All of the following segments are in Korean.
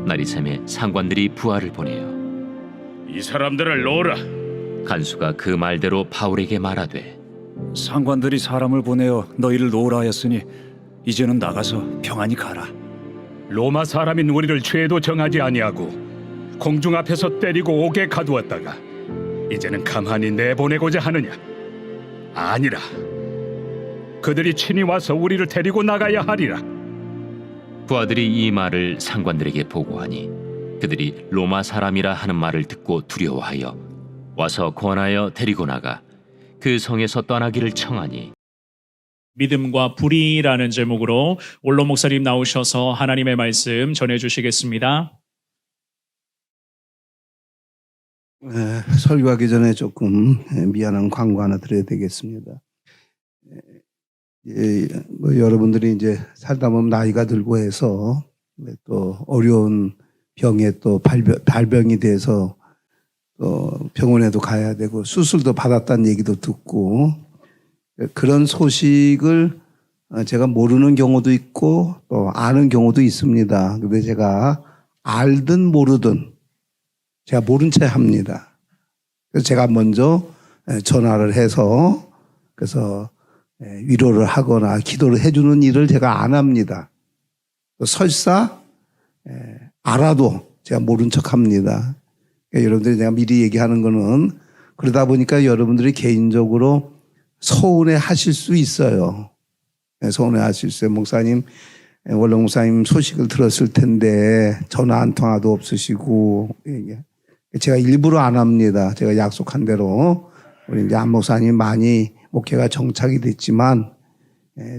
날이 새매 상관들이 부하를 보내어 이 사람들을 놓으라. 간수가 그 말대로 바울에게 말하되 상관들이 사람을 보내어 너희를 놓으라 하였으니 이제는 나가서 평안히 가라. 로마 사람인 우리를 죄도 정하지 아니하고 공중 앞에서 때리고 옥에 가두었다가 이제는 가만히 내보내고자 하느냐? 아니라 그들이 친히 와서 우리를 데리고 나가야 하리라. 부하들이 이 말을 상관들에게 보고하니 그들이 로마 사람이라 하는 말을 듣고 두려워하여 와서 권하여 데리고 나가 그 성에서 떠나기를 청하니 믿음과 불의라는 제목으로 원로 목사님 나오셔서 하나님의 말씀 전해주시겠습니다. 설교하기 전에 조금 미안한 광고 하나 드려야 되겠습니다. 여러분들이 이제 살다 보면 나이가 들고 해서 또 어려운 병에 또 발병이 돼서 또 병원에도 가야 되고 수술도 받았다는 얘기도 듣고 그런 소식을 제가 모르는 경우도 있고 또 아는 경우도 있습니다. 근데 제가 알든 모르든 제가 모른 채 합니다. 그래서 제가 먼저 전화를 해서 그래서 위로를 하거나 기도를 해주는 일을 제가 안 합니다. 설사 알아도 제가 모른 척 합니다. 그러니까 여러분들이 내가 미리 얘기하는 거는 그러다 보니까 여러분들이 개인적으로 서운해 하실 수 있어요. 서운해 하실 수 있어요. 목사님, 원로 목사님 소식을 들었을 텐데 전화 한 통화도 없으시고 제가 일부러 안 합니다. 제가 약속한 대로 우리 이제 안 목사님 많이 목회가 정착이 됐지만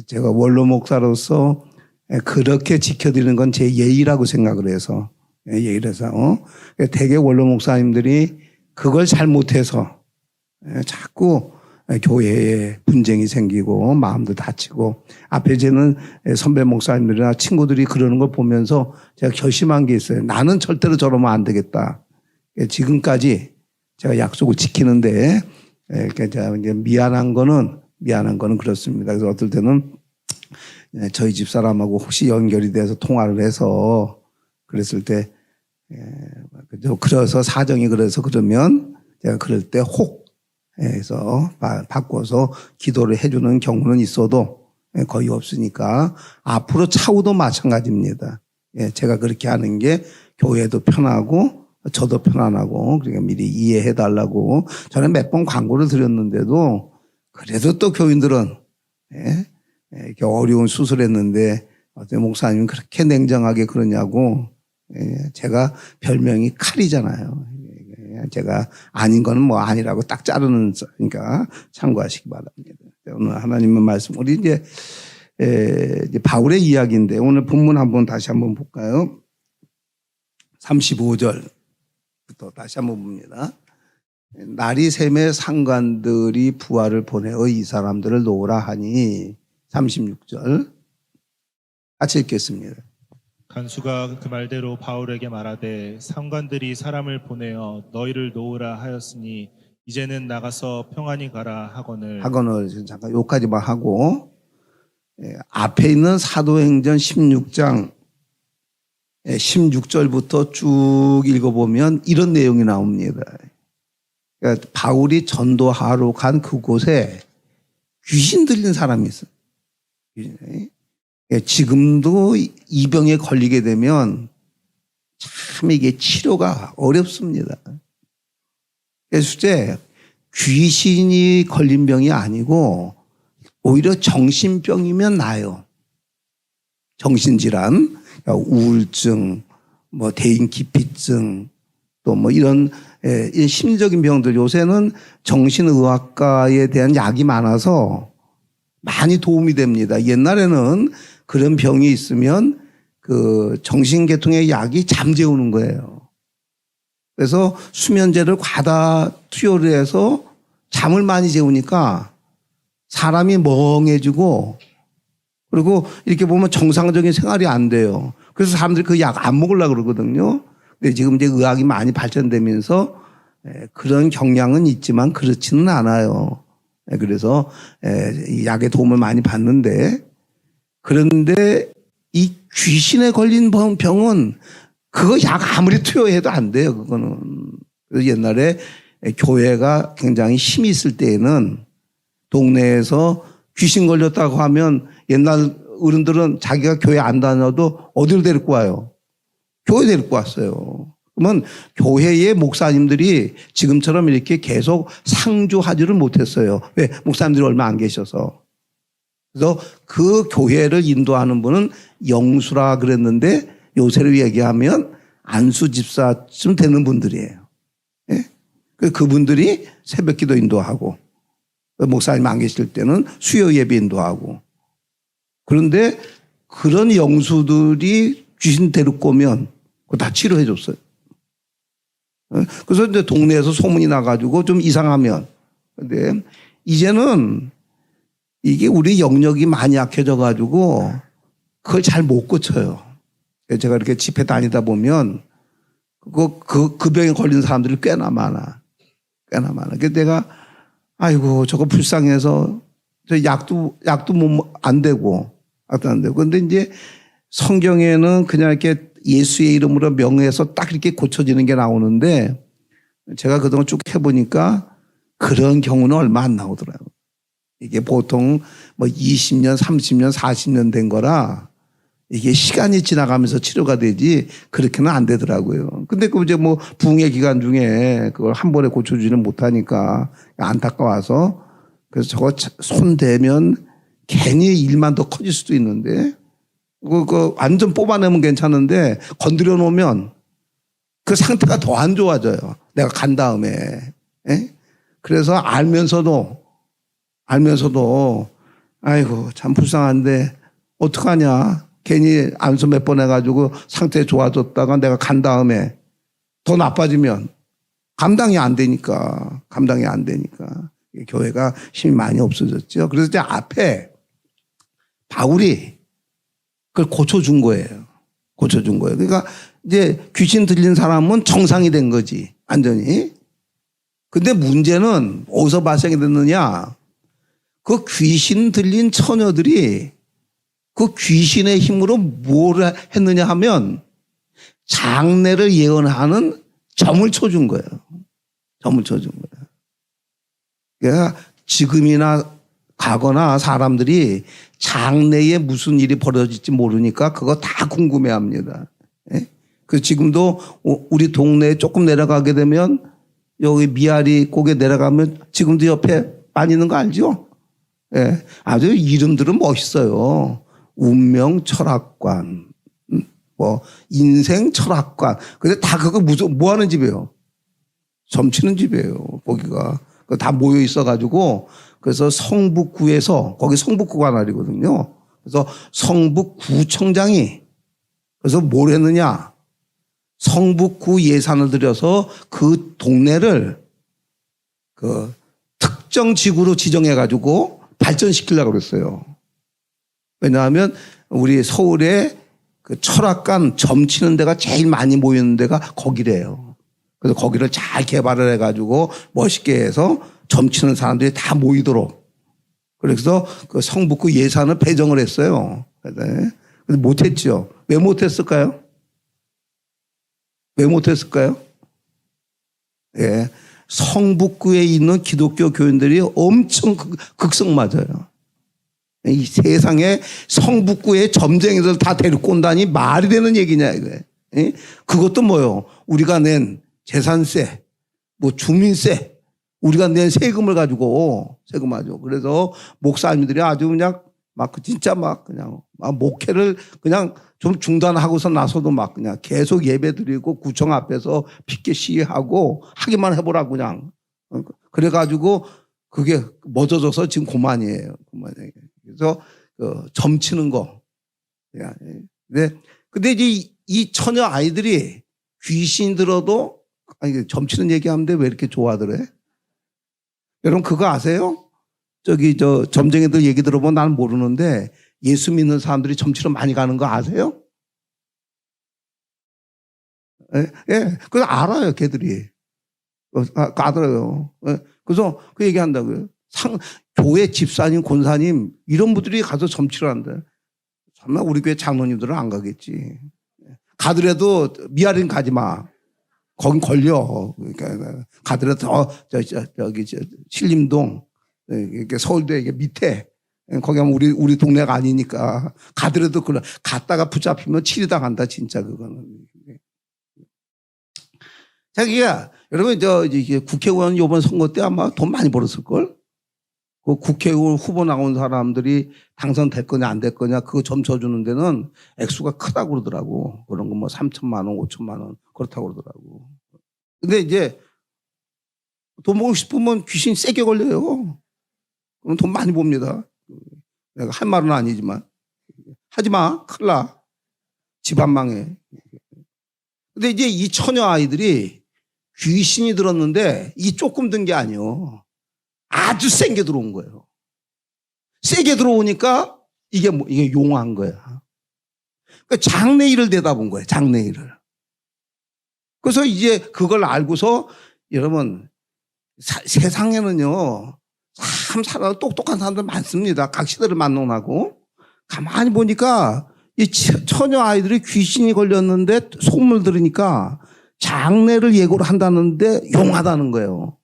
제가 원로 목사로서 그렇게 지켜드리는 건 제 예의라고 생각을 해서 예의라서 대개 원로 목사님들이 그걸 잘못해서 자꾸 교회에 분쟁이 생기고 마음도 다치고 앞에 저는 선배 목사님들이나 친구들이 그러는 걸 보면서 제가 결심한 게 있어요. 나는 절대로 저러면 안 되겠다. 지금까지 제가 약속을 지키는데 제가 이제 미안한 거는 그렇습니다. 그래서 어떨 때는 저희 집 사람하고 혹시 연결이 돼서 통화를 해서 그랬을 때 그래서 사정이 그래서 그러면 제가 그럴 때 혹 해서 바꿔서 기도를 해주는 경우는 있어도 거의 없으니까 앞으로 차후도 마찬가지입니다. 제가 그렇게 하는 게 교회도 편하고 저도 편안하고 그러니까 미리 이해해 달라고 저는 몇 번 광고를 드렸는데도 그래도 또 교인들은 이렇게 어려운 수술했는데 어떤 목사님은 그렇게 냉정하게 그러냐고 제가 별명이 칼이잖아요. 제가 아닌 거는 뭐 아니라고 딱 자르는 그러니까 참고하시기 바랍니다. 오늘 하나님의 말씀 우리 이제 바울의 이야기인데 오늘 본문 다시 한번 볼까요? 35절부터 다시 한번 봅니다. 날이 새매 상관들이 부하를 보내어 이 사람들을 놓으라 하니 36절 같이 읽겠습니다. 간수가 그 말대로 바울에게 말하되 상관들이 사람을 보내어 너희를 놓으라 하였으니 이제는 나가서 평안히 가라 하거늘 잠깐 요까지만 하고 앞에 있는 사도행전 16장 16절부터 쭉 읽어보면 이런 내용이 나옵니다. 그러니까 바울이 전도하러 간 그곳에 귀신 들린 사람이 있어요. 지금도 이 병에 걸리게 되면 참 이게 치료가 어렵습니다. 실제 귀신이 걸린 병이 아니고 오히려 정신병이면 나아요. 정신질환, 그러니까 우울증, 뭐 대인기피증, 또 뭐 이런 심리적인 병들 요새는 정신의학과에 대한 약이 많아서 많이 도움이 됩니다. 옛날에는 그런 병이 있으면 그 정신계통의 약이 잠재우는 거예요. 그래서 수면제를 과다 투여를 해서 잠을 많이 재우니까 사람이 멍해지고 그리고 이렇게 보면 정상적인 생활이 안 돼요. 그래서 사람들이 그 약 안 먹으려고 그러거든요. 근데 지금 이제 의학이 많이 발전되면서 그런 경향은 있지만 그렇지는 않아요. 그래서 이 약의 도움을 많이 받는데 그런데 이 귀신에 걸린 병은 그거 약 아무리 투여해도 안 돼요. 그거는. 그래서 옛날에 교회가 굉장히 힘이 있을 때에는 동네에서 귀신 걸렸다고 하면 옛날 어른들은 자기가 교회 안 다녀도 어디를 데리고 와요? 교회 데리고 왔어요. 그러면 교회의 목사님들이 지금처럼 이렇게 계속 상주하지를 못했어요. 왜? 목사님들이 얼마 안 계셔서. 그래서 그 교회를 인도하는 분은 영수라 그랬는데 요새로 얘기하면 안수 집사쯤 되는 분들이에요. 예? 그분들이 새벽 기도 인도하고 목사님 안 계실 때는 수요 예배 인도하고 그런데 그런 영수들이 귀신 데리고 오면 그거 다 치료해 줬어요. 그래서 이제 동네에서 소문이 나가지고 좀 이상하면 근데 이제는 이게 우리 영역이 많이 약해져가지고 그걸 잘 못 고쳐요. 제가 이렇게 집회 다니다 보면 그 병에 걸린 사람들이 꽤나 많아. 꽤나 많아. 그래서 내가 아이고 저거 불쌍해서 저 약도 뭐 안 되고 약도 안 되고. 근데 이제 성경에는 그냥 이렇게 예수의 이름으로 명해서 딱 이렇게 고쳐지는 게 나오는데 제가 그동안 쭉 해보니까 그런 경우는 얼마 안 나오더라고요. 이게 보통 뭐 20년, 30년, 40년 된 거라 이게 시간이 지나가면서 치료가 되지 그렇게는 안 되더라고요. 근데 그 이제 뭐 부흥의 기간 중에 그걸 한 번에 고쳐주지는 못하니까 안타까워서 그래서 저거 손 대면 괜히 일만 더 커질 수도 있는데 그 완전 뽑아내면 괜찮은데 건드려 놓으면 그 상태가 더 안 좋아져요. 내가 간 다음에. 예? 그래서 알면서도 아이고 참 불쌍한데 어떡하냐. 괜히 안수 몇 번 해가지고 상태 좋아졌다가 내가 간 다음에 더 나빠지면 감당이 안 되니까. 교회가 힘이 많이 없어졌죠. 그래서 이제 앞에 바울이 그걸 고쳐준 거예요. 그러니까 이제 귀신 들린 사람은 정상이 된 거지. 완전히. 근데 문제는 어디서 발생이 됐느냐. 그 귀신 들린 처녀들이 그 귀신의 힘으로 뭘 했느냐 하면 장래를 예언하는 점을 쳐준 거예요. 그러니까 지금이나 가거나 사람들이 장래에 무슨 일이 벌어질지 모르니까 그거 다 궁금해합니다. 예? 그 지금도 우리 동네에 조금 내려가게 되면 여기 미아리 꼭에 내려가면 지금도 옆에 빠지는 거 알죠? 예. 아주 이름들은 멋있어요. 운명 철학관, 뭐 인생 철학관. 근데 다 그거 뭐 하는 집이에요? 점치는 집이에요. 거기가 다 모여 있어가지고 그래서 성북구에서 거기 성북구가 날이거든요. 그래서 성북구청장이 그래서 뭘 했느냐? 성북구 예산을 들여서 그 동네를 그 특정 지구로 지정해가지고 발전시키려고 그랬어요. 왜냐하면 우리 서울에 그 철학관 점치는 데가 제일 많이 모이는 데가 거기래요. 그래서 거기를 잘 개발을 해가지고 멋있게 해서 점치는 사람들이 다 모이도록. 그래서 그 성북구 예산을 배정을 했어요. 근데 못했죠. 왜 못했을까요? 예. 성북구에 있는 기독교 교인들이 엄청 극성 맞아요. 이 세상에 성북구에 점쟁이들 다 데리고 온다니 말이 되는 얘기냐 이거예요. 예? 그것도 뭐요? 우리가 낸 재산세, 뭐 주민세, 우리가 낸 세금을 가지고 세금하죠. 그래서 목사님들이 아주 그냥 막 진짜 막 그냥 목회를 그냥 좀 중단하고서 나서도 막 그냥 계속 예배드리고 구청 앞에서 피켓 시위하고 하기만 해보라고 그냥. 그래가지고 그게 멎어져서 지금 그만이에요. 그래서 점치는 거. 근데 이제 이 처녀 아이들이 귀신 들어도 아니 점치는 얘기하는데 왜 이렇게 좋아하더래? 여러분 그거 아세요? 저기 점쟁이들 얘기 들어보면 나는 모르는데 예수 믿는 사람들이 점치러 많이 가는 거 아세요? 예, 그거 알아요, 걔들이. 알아요. 예, 그래서 그 얘기한다고요. 교회 집사님, 권사님 이런 분들이 가서 점치러 한대. 정말 우리 교회 장로님들은 안 가겠지. 가더라도 미아린 가지 마. 거긴 걸려. 그러니까 가더라도 저기 신림동, 이게 서울대 이게 밑에 거기 하면 우리 동네가 아니니까 가더라도 갔다가 붙잡히면 치리당한다 진짜 그거는. 자기야 여러분 이제 국회의원 이번 선거 때 아마 돈 많이 벌었을 걸. 그 국회의원 후보 나온 사람들이 당선될 거냐 안 될 거냐 그거 점쳐주는 데는 액수가 크다고 그러더라고. 그런 거 뭐 3천만 원, 5천만 원 그렇다고 그러더라고. 근데 이제 돈 벌고 싶으면 귀신 세게 걸려요. 그럼 돈 많이 봅니다. 내가 할 말은 아니지만 하지 마. 큰일 나. 집안 망해. 근데 이제 이 처녀 아이들이 귀신이 들었는데 이 조금 든 게 아니요. 아주 센 게 들어온 거예요. 세게 들어오니까 이게 용한 거야. 그러니까 장래일을 내다본 거예요. 장래일을. 그래서 이제 그걸 알고서 여러분 세상에는요 참 똑똑한 사람들 많습니다. 각 시대를 만나고 가만히 보니까 이 처녀 아이들이 귀신이 걸렸는데 소문을 들으니까 장래를 예고를 한다는데 용하다는 거예요.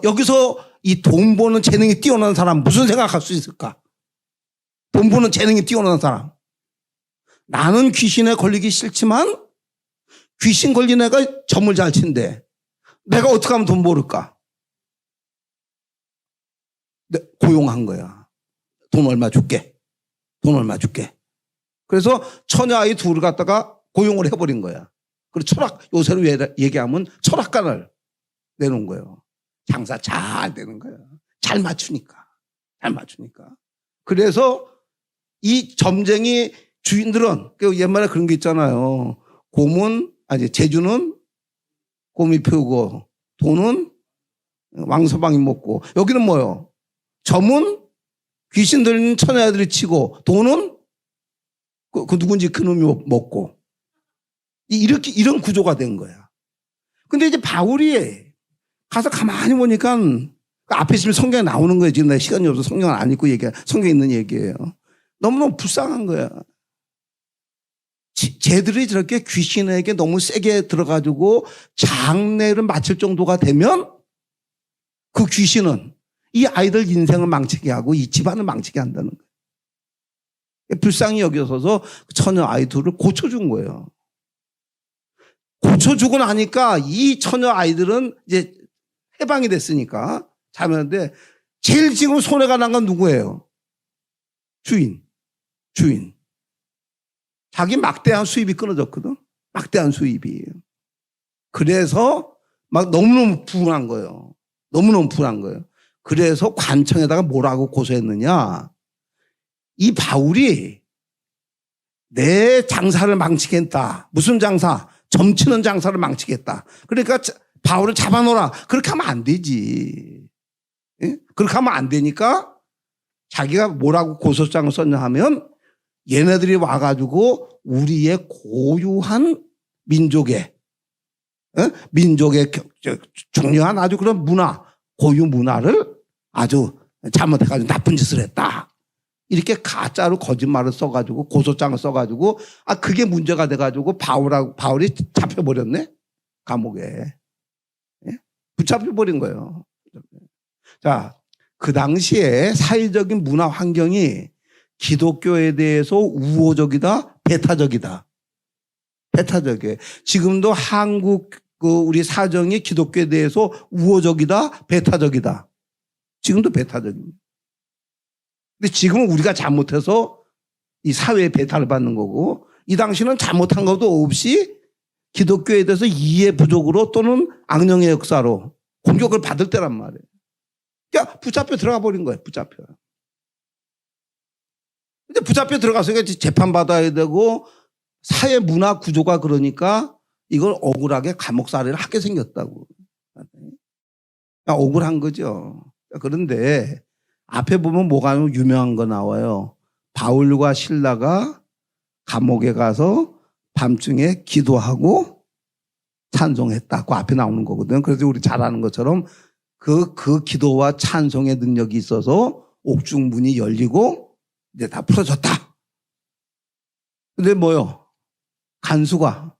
여기서 이 돈 버는 재능이 뛰어난 사람 무슨 생각할 수 있을까? 돈 버는 재능이 뛰어난 사람. 나는 귀신에 걸리기 싫지만 귀신 걸린 애가 점을 잘 친대. 내가 어떻게 하면 돈 벌을까? 고용한 거야. 돈 얼마 줄게. 돈 얼마 줄게. 그래서 처녀 아이 둘을 갖다가 고용을 해버린 거야. 그리고 요새로 얘기하면 철학관을 내놓은 거예요. 장사 잘 되는 거야. 잘 맞추니까. 그래서 이 점쟁이 주인들은 옛말에 그런 게 있잖아요. 제주는 곰이 피우고 돈은 왕서방이 먹고 여기는 뭐요? 점은 귀신 들린 처녀아이들이 치고 돈은 그 누군지 그놈이 먹고 이런 구조가 된 거야. 근데 이제 바울이 가서 가만히 보니까 앞에 있으면 성경에 나오는 거예요. 지금 내 시간이 없어서 성경을 안 읽고 성경에 있는 얘기예요. 너무너무 불쌍한 거야. 쟤들이 저렇게 귀신에게 너무 세게 들어가지고 장례를 마칠 정도가 되면 그 귀신은 이 아이들 인생을 망치게 하고 이 집안을 망치게 한다는 거예요. 불쌍히 여겨서서 처녀 아이 둘을 고쳐준 거예요. 고쳐주고 나니까 이 처녀 아이들은 이제 해방이 됐으니까 자면데 제일 지금 손해가 난 건 누구예요? 주인. 자기 막대한 수입이 끊어졌거든. 막대한 수입이에요. 그래서 막 너무너무 불안한 거예요. 그래서 관청에다가 뭐라고 고소했느냐. 이 바울이 내 장사를 망치겠다. 무슨 장사? 점치는 장사를 망치겠다. 그러니까 바울을 잡아놓으라. 그렇게 하면 안 되지. 예? 그렇게 하면 안 되니까 자기가 뭐라고 고소장을 썼냐 하면 얘네들이 와가지고 우리의 고유한 민족의 중요한 아주 그런 문화, 고유 문화를 아주 잘못해가지고 나쁜 짓을 했다. 이렇게 가짜로 거짓말을 써가지고 고소장을 써가지고 그게 문제가 돼가지고 바울이 잡혀버렸네. 감옥에. 예? 붙잡혀버린 거예요. 자, 그 당시에 사회적인 문화 환경이 기독교에 대해서 우호적이다, 배타적이다. 배타적이에요. 지금도 한국 우리 사정이 기독교에 대해서 우호적이다, 배타적이다. 지금도 배타적입니다. 근데 지금은 우리가 잘못해서 이 사회에 배타를 받는 거고 이 당시는 잘못한 것도 없이 기독교에 대해서 이해 부족으로 또는 악령의 역사로 공격을 받을 때란 말이에요. 그러니까 붙잡혀 들어가 버린 거예요. 근데 붙잡혀 들어가서 재판받아야 되고 사회 문화 구조가 그러니까 이걸 억울하게 감옥살이를 하게 생겼다고. 억울한 거죠. 그런데 앞에 보면 뭐가 유명한 거 나와요. 바울과 실라가 감옥에 가서 밤중에 기도하고 찬송했다. 그 앞에 나오는 거거든요. 그래서 우리 잘 아는 것처럼 그 기도와 찬송의 능력이 있어서 옥중 문이 열리고 이제 다 풀어졌다. 근데 뭐요? 간수가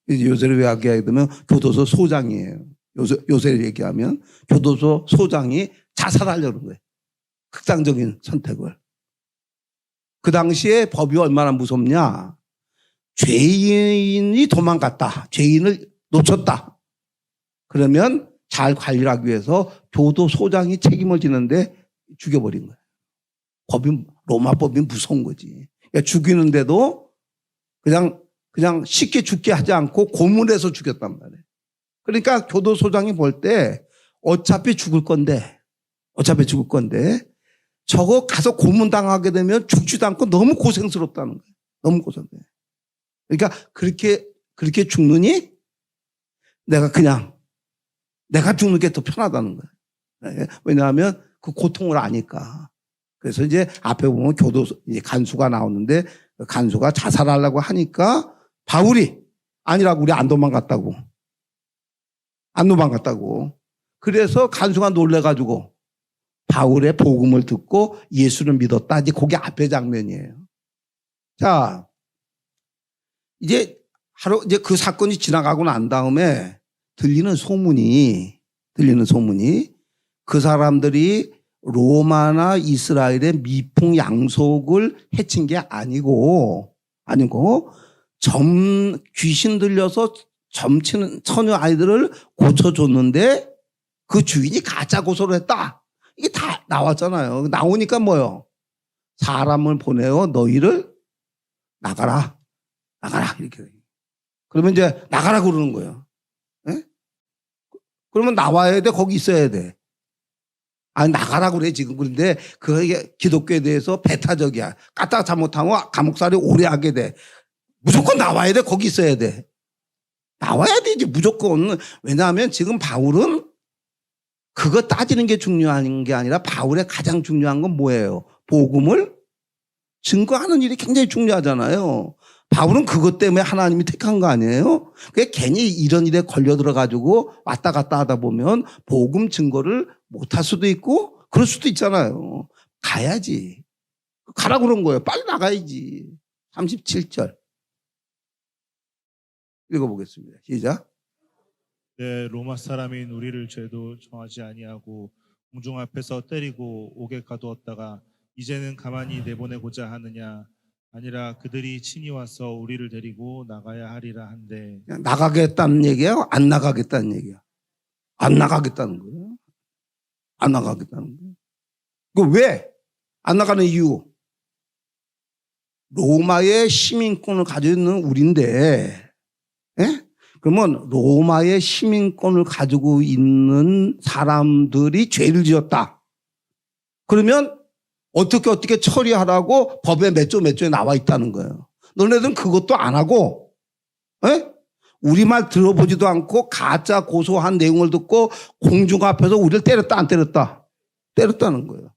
이제 요새를 이야기하게 되면 교도소 소장이에요. 요새를 얘기하면 교도소 소장이 자살하려는 거예요. 극단적인 선택을. 그 당시에 법이 얼마나 무섭냐? 죄인이 도망갔다. 죄인을 놓쳤다. 그러면 잘 관리를 하기 위해서 교도소장이 책임을 지는데 죽여버린 거예요. 로마법이 무서운 거지. 그러니까 죽이는데도 그냥 쉽게 죽게 하지 않고 고문해서 죽였단 말이에요. 그러니까 교도소장이 볼 때 어차피 죽을 건데 저거 가서 고문당하게 되면 죽지도 않고 너무 고생스럽다는 거예요. 너무 고생돼. 그러니까 그렇게 죽느니 내가 죽는 게 더 편하다는 거예요. 왜냐하면 그 고통을 아니까. 그래서 이제 앞에 보면 이제 간수가 나오는데 간수가 자살하려고 하니까 바울이 아니라고 우리 안 도망갔다고. 그래서 간수가 놀래가지고 바울의 복음을 듣고 예수를 믿었다. 이제 그게 앞의 장면이에요. 자, 이제 그 사건이 지나가고 난 다음에 들리는 소문이 그 사람들이 로마나 이스라엘의 미풍 양속을 해친 게 아니고 귀신 들려서 점치는 처녀 아이들을 고쳐줬는데 그 주인이 가짜 고소를 했다. 이게 다 나왔잖아요. 나오니까 뭐요? 사람을 보내어 너희를 나가라 이렇게. 그러면 이제 나가라 그러는 거예요. 네? 그러면 나와야 돼? 거기 있어야 돼? 아니 나가라 그래 지금. 그런데 그게 기독교에 대해서 배타적이야. 까딱 잘못하면 감옥살이 오래 하게 돼. 무조건 나와야 돼? 거기 있어야 돼? 나와야 되지 무조건. 왜냐하면 지금 바울은 그거 따지는 게 중요한 게 아니라 바울의 가장 중요한 건 뭐예요? 복음을 증거하는 일이 굉장히 중요하잖아요. 바울은 그것 때문에 하나님이 택한 거 아니에요? 그게 괜히 이런 일에 걸려 들어가지고 왔다 갔다 하다 보면 복음 증거를 못할 수도 있고 그럴 수도 있잖아요. 가야지. 가라 그런 거예요. 빨리 나가야지. 37절 읽어보겠습니다. 시작. 네, 로마 사람인 우리를 죄도 정하지 아니하고 공중 앞에서 때리고 옥에 가두었다가 이제는 가만히 내보내고자 하느냐? 아니라 그들이 친히 와서 우리를 데리고 나가야 하리라 한데. 나가겠다는 얘기예요? 안 나가겠다는 얘기야? 안 나가겠다는 거예요. 안 나가겠다는 거예요. 그 왜? 안 나가는 이유. 로마의 시민권을 가지고 있는 우리인데, 예? 그러면 로마의 시민권을 가지고 있는 사람들이 죄를 지었다. 그러면 어떻게 처리하라고 법에 몇 조에 나와 있다는 거예요. 너네들은 그것도 안 하고, 에? 우리 말 들어보지도 않고 가짜 고소한 내용을 듣고 공중 앞에서 우리를 때렸다 안 때렸다? 때렸다는 거예요.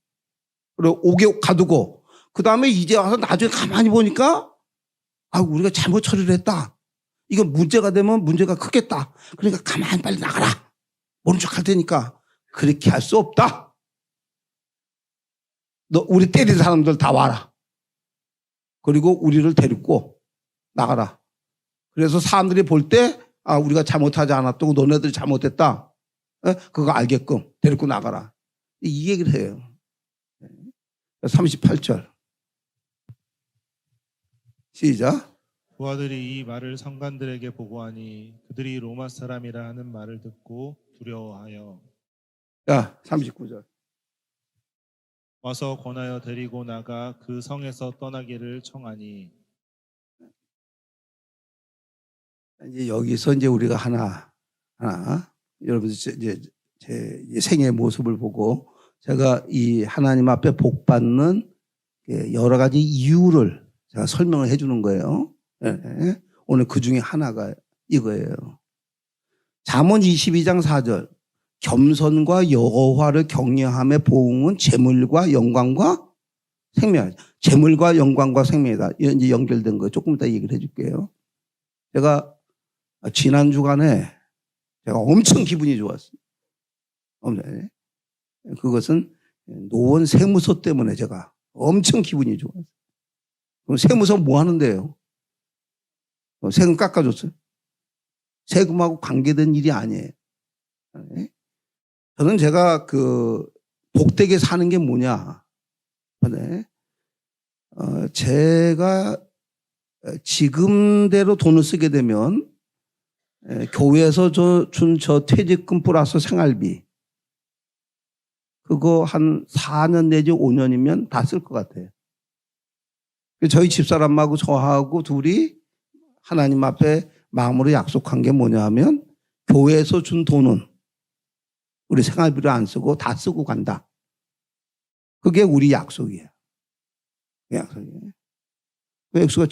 그리고 옥에 가두고 그 다음에 이제 와서 나중에 가만히 보니까 우리가 잘못 처리를 했다. 이거 문제가 되면 문제가 크겠다. 그러니까 가만히 빨리 나가라. 모른 척 할 테니까. 그렇게 할 수 없다. 너 우리 때린 사람들 다 와라. 그리고 우리를 데리고 나가라. 그래서 사람들이 볼 때 우리가 잘못하지 않았다고 너네들이 잘못했다. 그거 알게끔 데리고 나가라. 이 얘기를 해요. 38절 시작. 부하들이 이 말을 성관들에게 보고하니 그들이 로마 사람이라 하는 말을 듣고 두려워하여 39절 와서 권하여 데리고 나가 그 성에서 떠나기를 청하니. 이제 여기서 이제 우리가 하나 여러분들 이제 제 생의 모습을 보고 제가 이 하나님 앞에 복 받는 여러 가지 이유를 제가 설명을 해주는 거예요. 오늘 그 중에 하나가 이거예요. 잠언 22장 4절 겸손과 여호와를 경외함의 보응은 재물과 영광과 생명. 재물과 영광과 생명이다. 이제 연결된 거 조금 이따 얘기를 해줄게요. 제가 지난 주간에 제가 엄청 기분이 좋았어요. 그것은 노원 세무서 때문에 제가 엄청 기분이 좋았어요. 그럼 세무서 뭐 하는데요? 세금 깎아줬어요. 세금하고 관계된 일이 아니에요. 네? 저는 제가 복되게 사는 게 뭐냐. 네? 제가 지금대로 돈을 쓰게 되면 교회에서 준 저 퇴직금 플러스 생활비 그거 한 4년 내지 5년이면 다 쓸 것 같아요. 저희 집사람하고 저하고 둘이 하나님 앞에 마음으로 약속한 게 뭐냐 하면 교회에서 준 돈은 우리 생활비를 안 쓰고 다 쓰고 간다. 그게 우리 약속이에요. 약속이에요. 그 액수가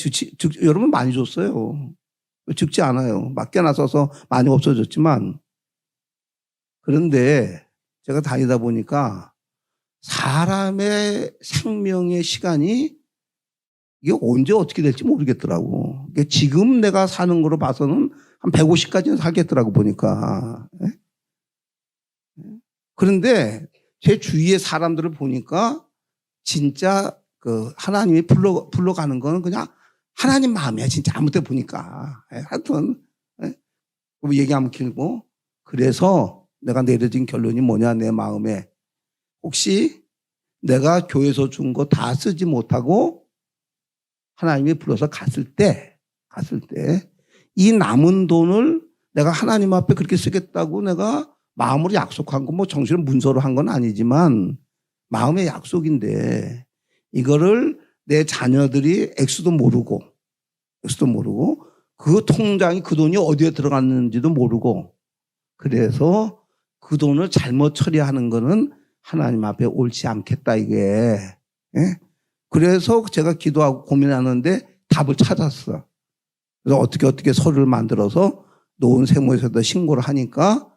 여러분 많이 줬어요. 적지 않아요. 맡겨놔서 많이 없어졌지만 그런데 제가 다니다 보니까 사람의 생명의 시간이 이게 언제 어떻게 될지 모르겠더라고. 지금 내가 사는 거로 봐서는 한 150까지는 살겠더라고 보니까. 그런데 제 주위의 사람들을 보니까 진짜 하나님이 불러가는 거는 그냥 하나님 마음이야. 진짜 아무 때 보니까. 하여튼 얘기하면 길고. 그래서 내가 내려진 결론이 뭐냐 내 마음에. 혹시 내가 교회에서 준 거 다 쓰지 못하고 하나님이 불러서 갔을 때 이 남은 돈을 내가 하나님 앞에 그렇게 쓰겠다고 내가 마음으로 약속한 거 뭐 정신을 문서로 한 건 아니지만 마음의 약속인데 이거를 내 자녀들이 액수도 모르고 그 통장이 그 돈이 어디에 들어갔는지도 모르고 그래서 그 돈을 잘못 처리하는 거는 하나님 앞에 옳지 않겠다 이게. 예? 그래서 제가 기도하고 고민하는데 답을 찾았어. 그래서 어떻게 서류를 만들어서 노원 세무에서도 신고를 하니까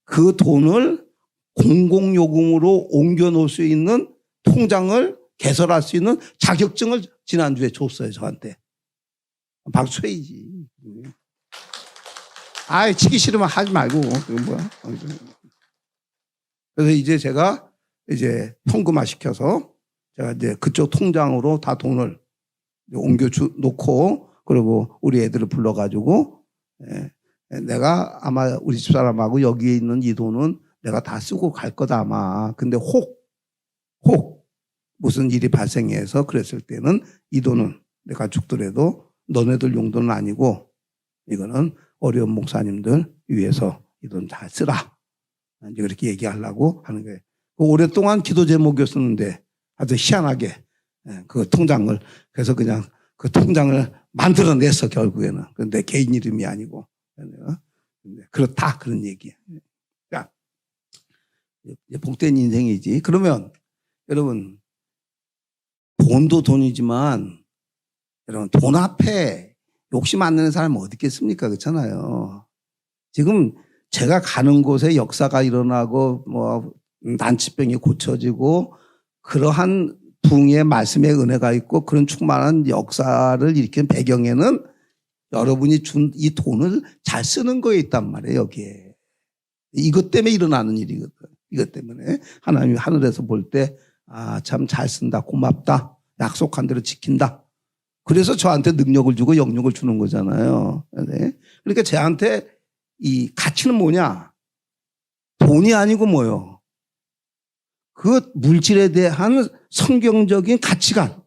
그 돈을 공공요금으로 옮겨놓을 수 있는 통장을 개설할 수 있는 자격증을 지난주에 줬어요 저한테. 박수 쳐야지. 아이 치기 싫으면 하지 말고. 그건 뭐야. 그래서 이제 제가 현금화 시켜서 제가 이제 그쪽 통장으로 다 돈을 옮겨 놓고 그리고 우리 애들을 불러가지고 내가 아마 우리 집사람하고 여기에 있는 이 돈은 내가 다 쓰고 갈 거다 아마. 근데 혹 무슨 일이 발생해서 그랬을 때는 이 돈은 내가 죽더라도 너네들 용도는 아니고 이거는 어려운 목사님들 위해서 이 돈 다 쓰라. 이제 그렇게 얘기하려고 하는 거예요. 오랫동안 기도 제목이었었는데 아주 희한하게 그 통장을 그래서 그냥 그 통장을 만들어냈어 결국에는. 그런데 개인 이름이 아니고 그렇다 그런 얘기야. 자, 복된 인생이지. 그러면 여러분 돈도 돈이지만 여러분 돈 앞에 욕심 안 내는 사람은 어디 있겠습니까? 그렇잖아요. 지금 제가 가는 곳에 역사가 일어나고 뭐 난치병이 고쳐지고 그러한 붕의 말씀의 은혜가 있고 그런 충만한 역사를 일으킨 배경에는 여러분이 준 이 돈을 잘 쓰는 거에 있단 말이에요. 여기에. 이것 때문에 일어나는 일이거든. 이것 때문에 하나님이 하늘에서 볼 때 아, 참 잘 쓴다. 고맙다. 약속한 대로 지킨다. 그래서 저한테 능력을 주고 영역을 주는 거잖아요. 네. 그러니까 저한테 이 가치는 뭐냐? 돈이 아니고 뭐요? 그 물질에 대한 성경적인 가치관.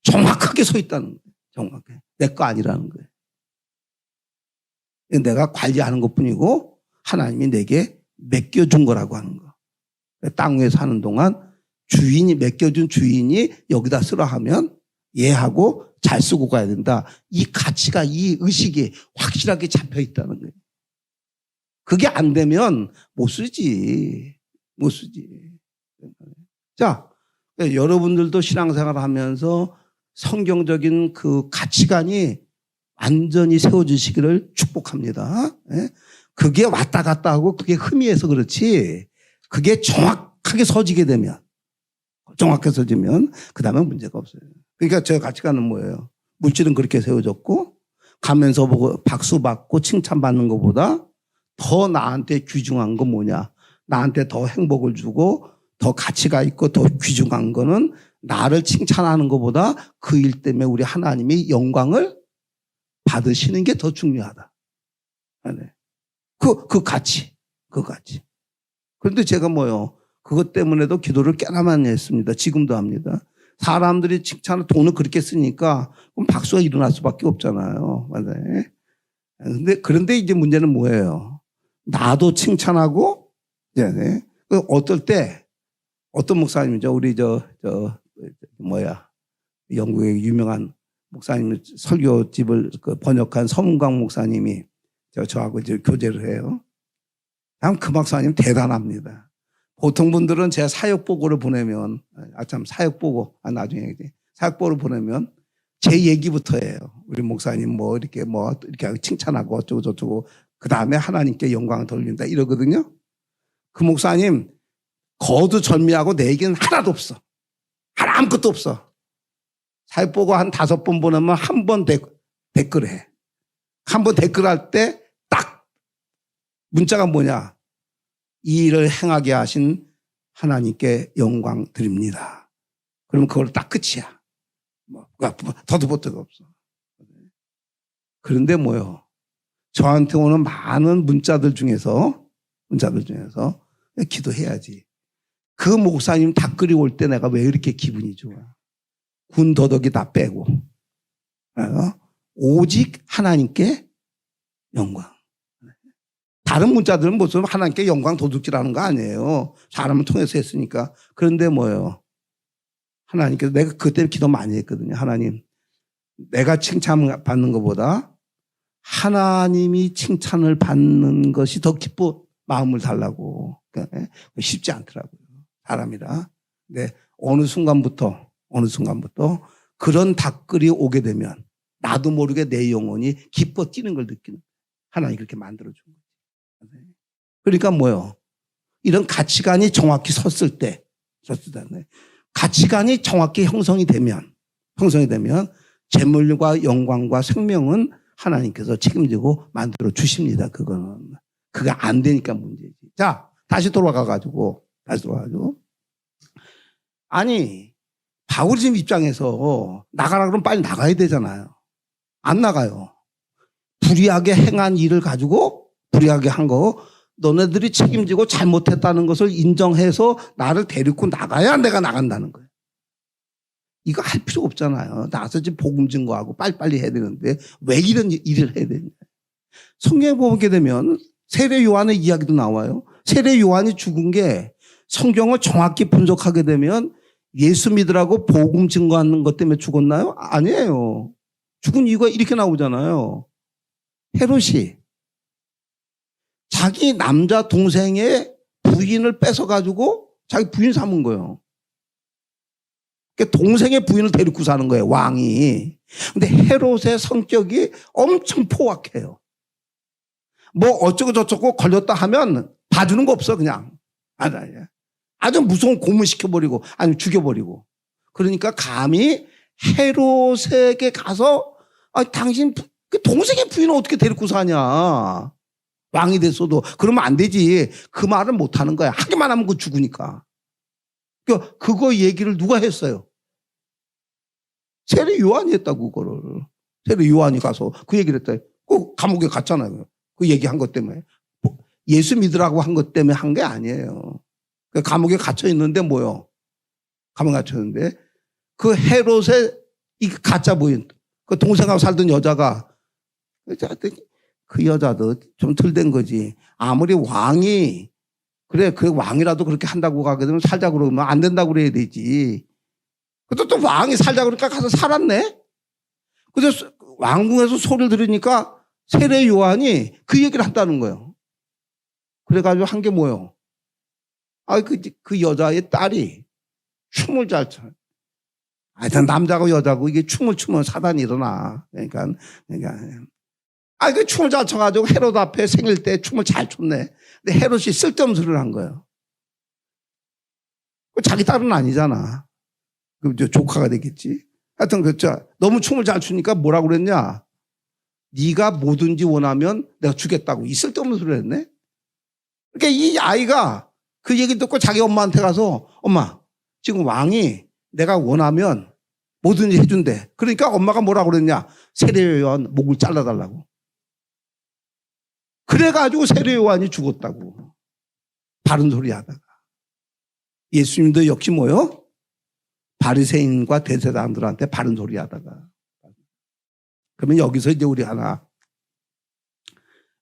정확하게 서 있다는 거예요. 정확하게. 내 거 아니라는 거예요. 내가 관리하는 것 뿐이고 하나님이 내게 맡겨준 거라고 하는 거. 땅 위에 사는 동안 주인이 맡겨준 주인이 여기다 쓰라 하면 얘하고 잘 쓰고 가야 된다. 이 가치가 이 의식이 확실하게 잡혀 있다는 거예요. 그게 안 되면 못 쓰지. 자, 여러분들도 신앙생활을 하면서 성경적인 그 가치관이 완전히 세워지시기를 축복합니다. 그게 왔다 갔다 하고 그게 흠이해서 그렇지 그게 정확하게 서지면 그 다음에 문제가 없어요. 그러니까 저 가치관은 뭐예요? 물질은 그렇게 세워졌고 가면서 보고 박수 받고 칭찬받는 것보다 더 나한테 귀중한 건 뭐냐? 나한테 더 행복을 주고 더 가치가 있고 더 귀중한 거는 나를 칭찬하는 것보다 그 일 때문에 우리 하나님이 영광을 받으시는 게 더 중요하다. 네. 그 가치. 그런데 제가 뭐요? 그것 때문에도 기도를 꽤나 많이 했습니다. 지금도 합니다. 사람들이 칭찬을 돈을 그렇게 쓰니까 그럼 박수가 일어날 수밖에 없잖아요. 맞아요. 그런데 이제 문제는 뭐예요? 나도 칭찬하고, 네. 어떨 때, 어떤 목사님이죠? 우리 영국의 유명한 목사님 설교집을 번역한 서문광 목사님이 저하고 이제 교제를 해요. 그 목사님 대단합니다. 보통 분들은 제 사역보고를 보내면, 나중에 사역보고를 보내면 제 얘기부터 해요. 우리 목사님 이렇게 칭찬하고 어쩌고저쩌고, 그 다음에 하나님께 영광을 돌린다 이러거든요. 그 목사님 거두절미하고 내 얘기는 하나도 없어. 아무것도 없어. 사역보고 한 5번 보내면 한 번 댓글해. 한 번 댓글할 때 딱 문자가 뭐냐? 이 일을 행하게 하신 하나님께 영광 드립니다. 그러면 그걸 딱 끝이야. 더도 보태가 없어. 그런데 뭐요? 저한테 오는 많은 문자들 중에서 기도해야지. 그 목사님 답글이 올 때 내가 왜 이렇게 기분이 좋아? 군 더덕이 다 빼고 오직 하나님께 영광. 다른 문자들은 무슨 하나님께 영광 도둑질하는 거 아니에요. 사람을 통해서 했으니까. 그런데 뭐예요? 하나님께서, 내가 그때 기도 많이 했거든요. 하나님, 내가 칭찬받는 것보다 하나님이 칭찬을 받는 것이 더 기뻐 마음을 달라고. 그러니까 쉽지 않더라고요. 사람이라. 근데 어느 순간부터 그런 답글이 오게 되면 나도 모르게 내 영혼이 기뻐 뛰는 걸 느끼는 거예요. 하나님이 그렇게 만들어준 거예요. 그러니까 뭐요? 이런 가치관이 정확히 섰을 때, 가치관이 정확히 형성이 되면 재물과 영광과 생명은 하나님께서 책임지고 만들어 주십니다. 그게 안 되니까 문제지. 자, 다시 돌아가가지고. 아니, 바울님 입장에서 나가라 그러면 빨리 나가야 되잖아요. 안 나가요. 불의하게 행한 일을 가지고, 불의하게 한 거, 너네들이 책임지고 잘못했다는 것을 인정해서 나를 데리고 나가야 내가 나간다는 거예요. 이거 할 필요 없잖아요. 나서 지금 복음 증거하고 빨리빨리 해야 되는데 왜 이런 일을 해야 되냐. 성경에 보게 되면 세례 요한의 이야기도 나와요. 세례 요한이 죽은 게 성경을 정확히 분석하게 되면 예수 믿으라고 복음 증거하는 것 때문에 죽었나요? 아니에요. 죽은 이유가 이렇게 나오잖아요. 헤롯이 자기 남자 동생의 부인을 뺏어가지고 자기 부인 삼은 거예요. 그러니까 동생의 부인을 데리고 사는 거예요, 왕이. 근데 헤롯의 성격이 엄청 포악해요. 뭐 어쩌고 저쩌고 걸렸다 하면 봐주는 거 없어, 그냥. 아주 무서운 고문시켜버리고, 아니면 죽여버리고. 그러니까 감히 헤롯에게 가서, 당신 동생의 부인을 어떻게 데리고 사냐. 왕이 됐어도. 그러면 안 되지. 그 말을 못 하는 거야. 하기만 하면 그 죽으니까. 그거 얘기를 누가 했어요? 세례 요한이 했다고, 그거를. 세례 요한이 가서 그 얘기를 했다. 그 감옥에 갔잖아요. 그 얘기한 것 때문에. 예수 믿으라고 한 것 때문에 한 게 아니에요. 감옥에 갇혀 있는데 뭐요? 감옥에 갇혀 있는데 그 헤롯의 이 가짜 부인, 그 동생하고 살던 여자가, 그 여자도 좀 덜 된 거지. 아무리 왕이, 그래, 그 왕이라도 그렇게 한다고 가게 되면 살자고 그러면 안 된다고 그래야 되지. 또 왕이 살자고 그러니까 가서 살았네? 그래서 왕궁에서 소리를 들으니까 세례 요한이 그 얘기를 한다는 거예요. 그래가지고 한 게 뭐예요? 그 여자의 딸이 춤을 잘 춰. 하여튼 남자고 여자고 이게 춤을 추면 사단이 일어나. 그러니까. 그 춤을 잘 춰가지고 헤롯 앞에 생일 때 춤을 잘 췄네. 근데 헤롯이 쓸데없는 소리를 한 거예요. 자기 딸은 아니잖아. 조카가 되겠지. 하여튼 너무 춤을 잘 추니까 뭐라고 그랬냐. 네가 뭐든지 원하면 내가 주겠다고. 이 쓸데없는 소리를 했네. 그러니까 이 아이가 그 얘기 듣고 자기 엄마한테 가서, 엄마, 지금 왕이 내가 원하면 뭐든지 해준대. 그러니까 엄마가 뭐라고 그랬냐? 세례요한 목을 잘라달라고. 그래가지고 세례요한이 죽었다고. 바른 소리 하다가. 예수님도 역시 뭐요? 바리새인과 대제사장들한테 바른 소리 하다가. 그러면 여기서 이제 우리 하나,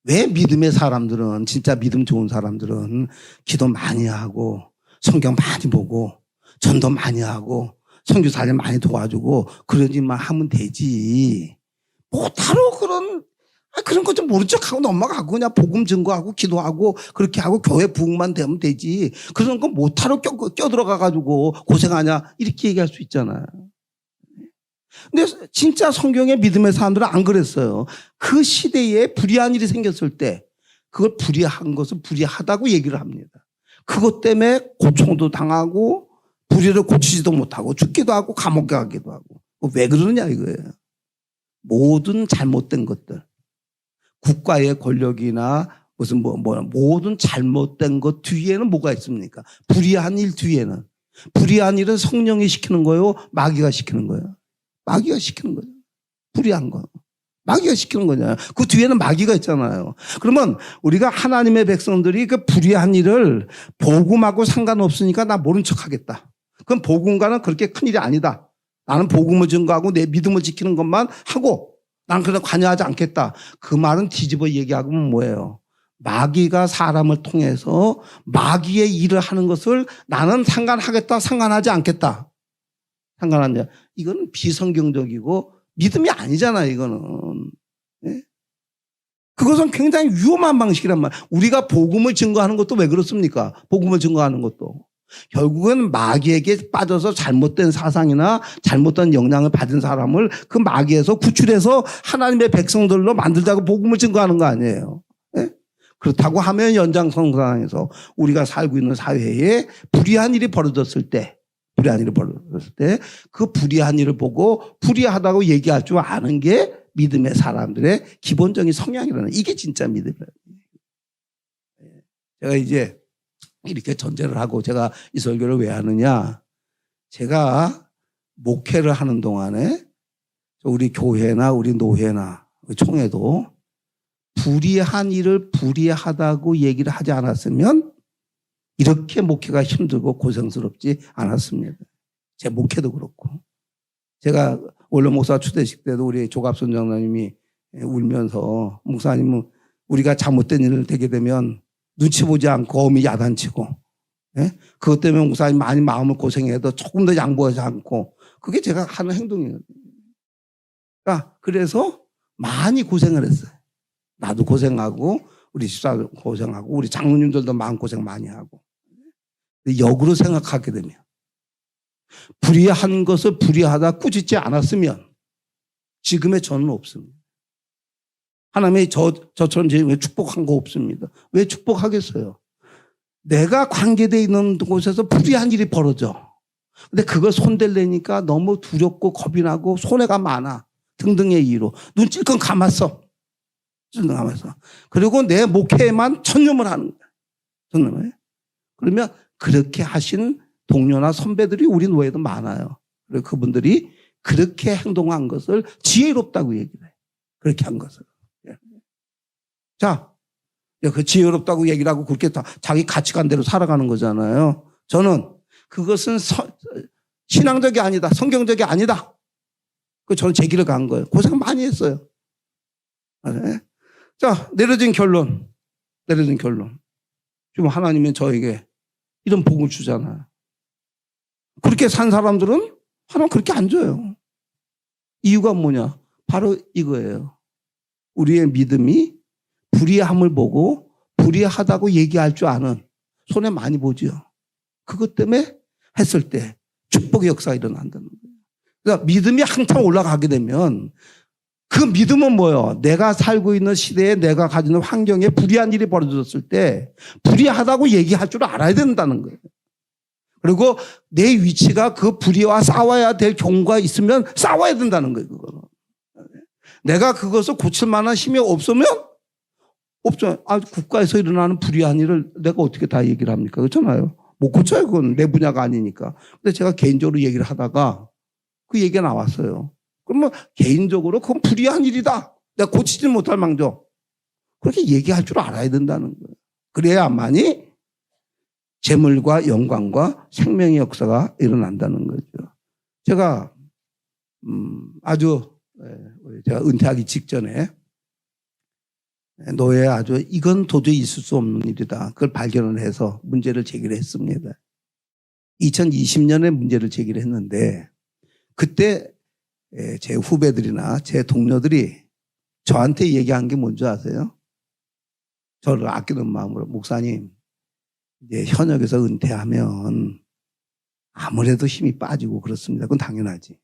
왜 믿음의 사람들은, 진짜 믿음 좋은 사람들은 기도 많이 하고 성경 많이 보고 전도 많이 하고 선교사님 많이 도와주고 그런 일만 하면 되지. 못하러 그런 거 좀 모른 척하고 넘어가고 그냥 복음 증거하고 기도하고 그렇게 하고 교회 부흥만 되면 되지. 그런 거 못하러 껴들어가가지고 고생하냐 이렇게 얘기할 수 있잖아요. 근데 진짜 성경의 믿음의 사람들은 안 그랬어요. 그 시대에 불의한 일이 생겼을 때 그걸 불의한 것을 불의하다고 얘기를 합니다. 그것 때문에 고통도 당하고 불의를 고치지도 못하고 죽기도 하고 감옥에 가기도 하고. 왜 그러느냐 이거예요. 모든 잘못된 것들, 국가의 권력이나 무슨 모든 잘못된 것 뒤에는 뭐가 있습니까? 불의한 일 뒤에는. 불의한 일은 성령이 시키는 거예요? 마귀가 시키는 거예요? 마귀가 시키는 거죠. 불의한 거. 마귀가 시키는 거냐. 그 뒤에는 마귀가 있잖아요. 그러면 우리가 하나님의 백성들이 그 불의한 일을 복음하고 상관없으니까 나 모른 척 하겠다. 그럼 복음과는 그렇게 큰일이 아니다. 나는 복음을 증거하고 내 믿음을 지키는 것만 하고 나는 그냥 관여하지 않겠다. 그 말은 뒤집어 얘기하면 뭐예요? 마귀가 사람을 통해서 마귀의 일을 하는 것을 나는 상관하겠다, 상관하지 않겠다. 상관하냐. 이거는 비성경적이고 믿음이 아니잖아요, 이거는. 예? 그것은 굉장히 위험한 방식이란 말이에요. 우리가 복음을 증거하는 것도 왜 그렇습니까? 복음을 증거하는 것도. 결국은 마귀에게 빠져서 잘못된 사상이나 잘못된 영향을 받은 사람을 그 마귀에서 구출해서 하나님의 백성들로 만들자고 복음을 증거하는 거 아니에요. 예? 그렇다고 하면 연장선상에서 우리가 살고 있는 사회에 불의한 일이 벌어졌을 때 그 불의한 일을 보고 불의하다고 얘기할 줄 아는 게 믿음의 사람들의 기본적인 성향이라는, 이게 진짜 믿음이에요. 제가 이제 이렇게 전제를 하고 제가 이 설교를 왜 하느냐. 제가 목회를 하는 동안에 우리 교회나 우리 노회나 총회도 불의한 일을 불의하다고 얘기를 하지 않았으면 이렇게 목회가 힘들고 고생스럽지 않았습니다. 제 목회도 그렇고. 제가 원로 목사 추대식 때도 우리 조갑순 장로님이 울면서, 목사님은 우리가 잘못된 일을 되게 되면 눈치 보지 않고 어미 야단치고, 예? 그것 때문에 목사님 많이 마음을 고생해도 조금 더 양보하지 않고, 그게 제가 하는 행동이거든요. 그러니까 그래서 많이 고생을 했어요. 나도 고생하고 우리 집사도 고생하고 우리 장로님들도 마음고생 많이 하고. 역으로 생각하게 되면 불의한 것을 불의하다 꾸짖지 않았으면 지금의 저는 없습니다. 하나님이 저처럼 왜 축복한 거 없습니다. 왜 축복하겠어요? 내가 관계되어 있는 곳에서 불의한 일이 벌어져. 근데 그걸 손댈래니까 너무 두렵고 겁이 나고 손해가 많아. 등등의 이유로 눈 찔끔 감았어. 그리고 내 목회에만 천념을 하는 거야. 그러면 그렇게 하신 동료나 선배들이 우리 노예도 많아요. 그리고 그분들이 그렇게 행동한 것을 지혜롭다고 얘기를 해요. 그렇게 한 것을. 자, 그 지혜롭다고 얘기를 하고 그렇게 자기 가치관대로 살아가는 거잖아요. 저는 그것은 신앙적이 아니다. 성경적이 아니다. 저는 제 길을 간 거예요. 고생 많이 했어요. 네. 자, 내려진 결론. 지금 하나님은 저에게 이런 복을 주잖아요. 그렇게 산 사람들은 하나님 그렇게 안 줘요. 이유가 뭐냐? 바로 이거예요. 우리의 믿음이 불의함을 보고 불의하다고 얘기할 줄 아는, 손해 많이 보죠. 그것 때문에 했을 때 축복의 역사가 일어난다는 거예요. 그러니까 믿음이 한참 올라가게 되면 그 믿음은 뭐예요? 내가 살고 있는 시대에 내가 가지는 환경에 불의한 일이 벌어졌을 때 불의하다고 얘기할 줄 알아야 된다는 거예요. 그리고 내 위치가 그 불의와 싸워야 될 경우가 있으면 싸워야 된다는 거예요. 그거는. 내가 그것을 고칠 만한 힘이 없으면 없죠. 국가에서 일어나는 불의한 일을 내가 어떻게 다 얘기를 합니까? 그렇잖아요. 못 고쳐요. 그건 내 분야가 아니니까. 근데 제가 개인적으로 얘기를 하다가 그 얘기가 나왔어요. 그러면 개인적으로 그건 불의한 일이다. 내가 고치지 못할 망정. 그렇게 얘기할 줄 알아야 된다는 거예요. 그래야만이 재물과 영광과 생명의 역사가 일어난다는 거죠. 제가 아주 제가 은퇴하기 직전에 노예에 아주 이건 도저히 있을 수 없는 일이다. 그걸 발견을 해서 문제를 제기를 했습니다. 2020년에 문제를 제기를 했는데 그때 제 후배들이나 제 동료들이 저한테 얘기한 게 뭔지 아세요? 저를 아끼는 마음으로 목사님 이제 현역에서 은퇴하면 아무래도 힘이 빠지고 그렇습니다. 그건 당연하지.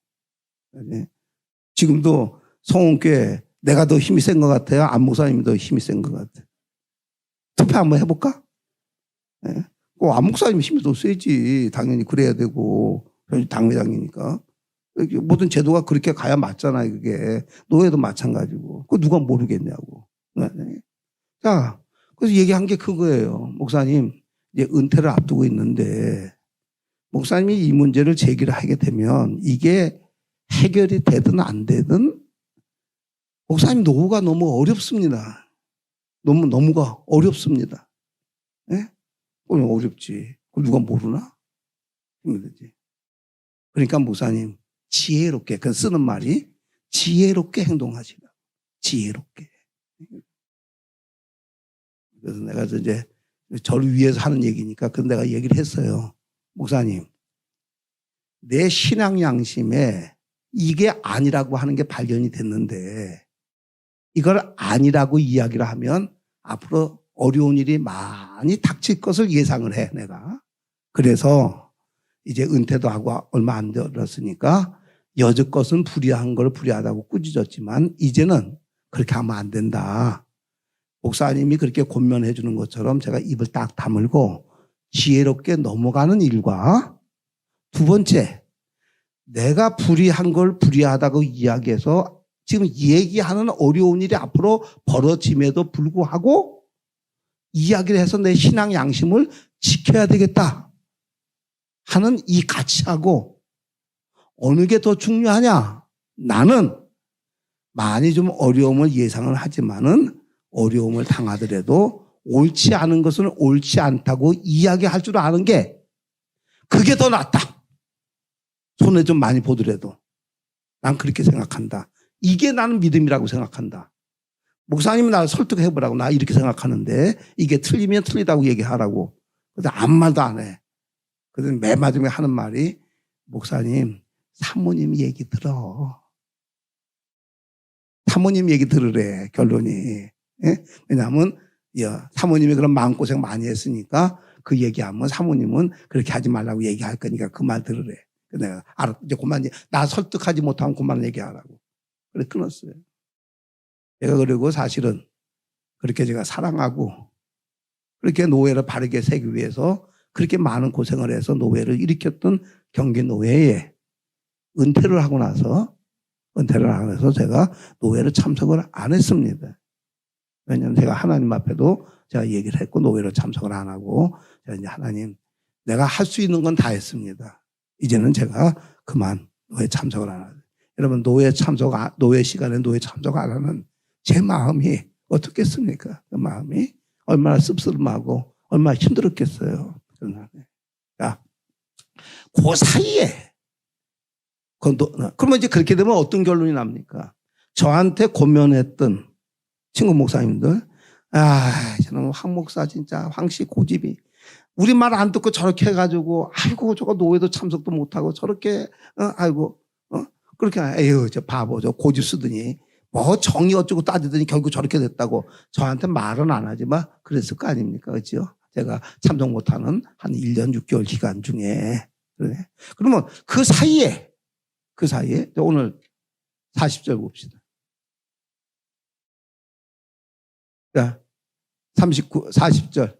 지금도 성원교회 내가 더 힘이 센 것 같아요? 안 목사님이 더 힘이 센 것 같아요? 투표 한번 해볼까? 안 목사님이 힘이 더 세지. 당연히 그래야 되고 당회장이니까. 모든 제도가 그렇게 가야 맞잖아요. 그게 노예도 마찬가지고. 그거 누가 모르겠냐고. 자, 그래서 얘기한 게 그거예요. 목사님 이제 은퇴를 앞두고 있는데 목사님이 이 문제를 제기를 하게 되면 이게 해결이 되든 안 되든 목사님 노후가 너무 어렵습니다. 너무가 어렵습니다. 예? 어렵지. 그걸 누가 모르나? 힘들지. 그러니까 목사님 지혜롭게, 그 쓰는 말이 지혜롭게 행동하시라. 지혜롭게. 그래서 내가 이제 저를 위해서 하는 얘기니까 그래서 내가 얘기를 했어요. 목사님, 내 신앙 양심에 이게 아니라고 하는 게 발견이 됐는데 이걸 아니라고 이야기를 하면 앞으로 어려운 일이 많이 닥칠 것을 예상을 해, 내가. 그래서 이제 은퇴도 하고 얼마 안 되었으니까 여지껏은 불의한 걸 불의하다고 꾸짖었지만 이제는 그렇게 하면 안 된다. 목사님이 그렇게 권면해 주는 것처럼 제가 입을 딱 다물고 지혜롭게 넘어가는 일과 두 번째, 내가 불의한 걸 불의하다고 이야기해서 지금 얘기하는 어려운 일이 앞으로 벌어짐에도 불구하고 이야기를 해서 내 신앙 양심을 지켜야 되겠다 하는 이 가치하고 어느 게 더 중요하냐? 나는 많이 좀 어려움을 예상을 하지만은 어려움을 당하더라도 옳지 않은 것은 옳지 않다고 이야기할 줄 아는 게 그게 더 낫다. 손해 좀 많이 보더라도 난 그렇게 생각한다. 이게 나는 믿음이라고 생각한다. 목사님이 나를 설득해보라고 나 이렇게 생각하는데 이게 틀리면 틀리다고 얘기하라고. 그래서 아무 말도 안 해. 그래서 맨 마지막에 하는 말이 목사님 사모님 얘기 들어. 사모님 얘기 들으래 결론이. 예? 왜냐하면 사모님이 그런 마음고생 많이 했으니까 그 얘기하면 사모님은 그렇게 하지 말라고 얘기할 거니까 그 말 들으래. 내가 알았, 이제 그만, 나 설득하지 못하면 그만 얘기하라고. 그래, 끊었어요. 제가 그리고 사실은 그렇게 제가 사랑하고 그렇게 노예를 바르게 세기 위해서 그렇게 많은 고생을 해서 노예를 일으켰던 경기 노예에 은퇴를 하고 나서 제가 노예를 참석을 안 했습니다. 왜냐하면 제가 하나님 앞에도 제가 얘기를 했고 노예를 참석을 안 하고 제가 이제 하나님 내가 할 수 있는 건 다 했습니다. 이제는 제가 그만 노예 참석을 안 하죠. 여러분 노예 시간에 노예 참석 안 하는 제 마음이 어떻겠습니까? 그 마음이 얼마나 씁쓸하고 얼마나 힘들었겠어요. 자, 그 사이에 그러면 이제 그렇게 되면 어떤 결론이 납니까? 저한테 고면했던 친구 목사님들, 저는 황 목사 진짜 황씨 고집이 우리 말 안 듣고 저렇게 해가지고 아이고 저거 노예도 참석도 못하고 저렇게 그렇게 에휴 저 바보 저 고집 쓰더니 뭐 정의 어쩌고 따지더니 결국 저렇게 됐다고 저한테 말은 안 하지만 그랬을 거 아닙니까? 그렇죠? 제가 참석 못하는 한 1년 6개월 기간 중에 그러면 그 사이에 오늘 40절 봅시다. 자, 40절.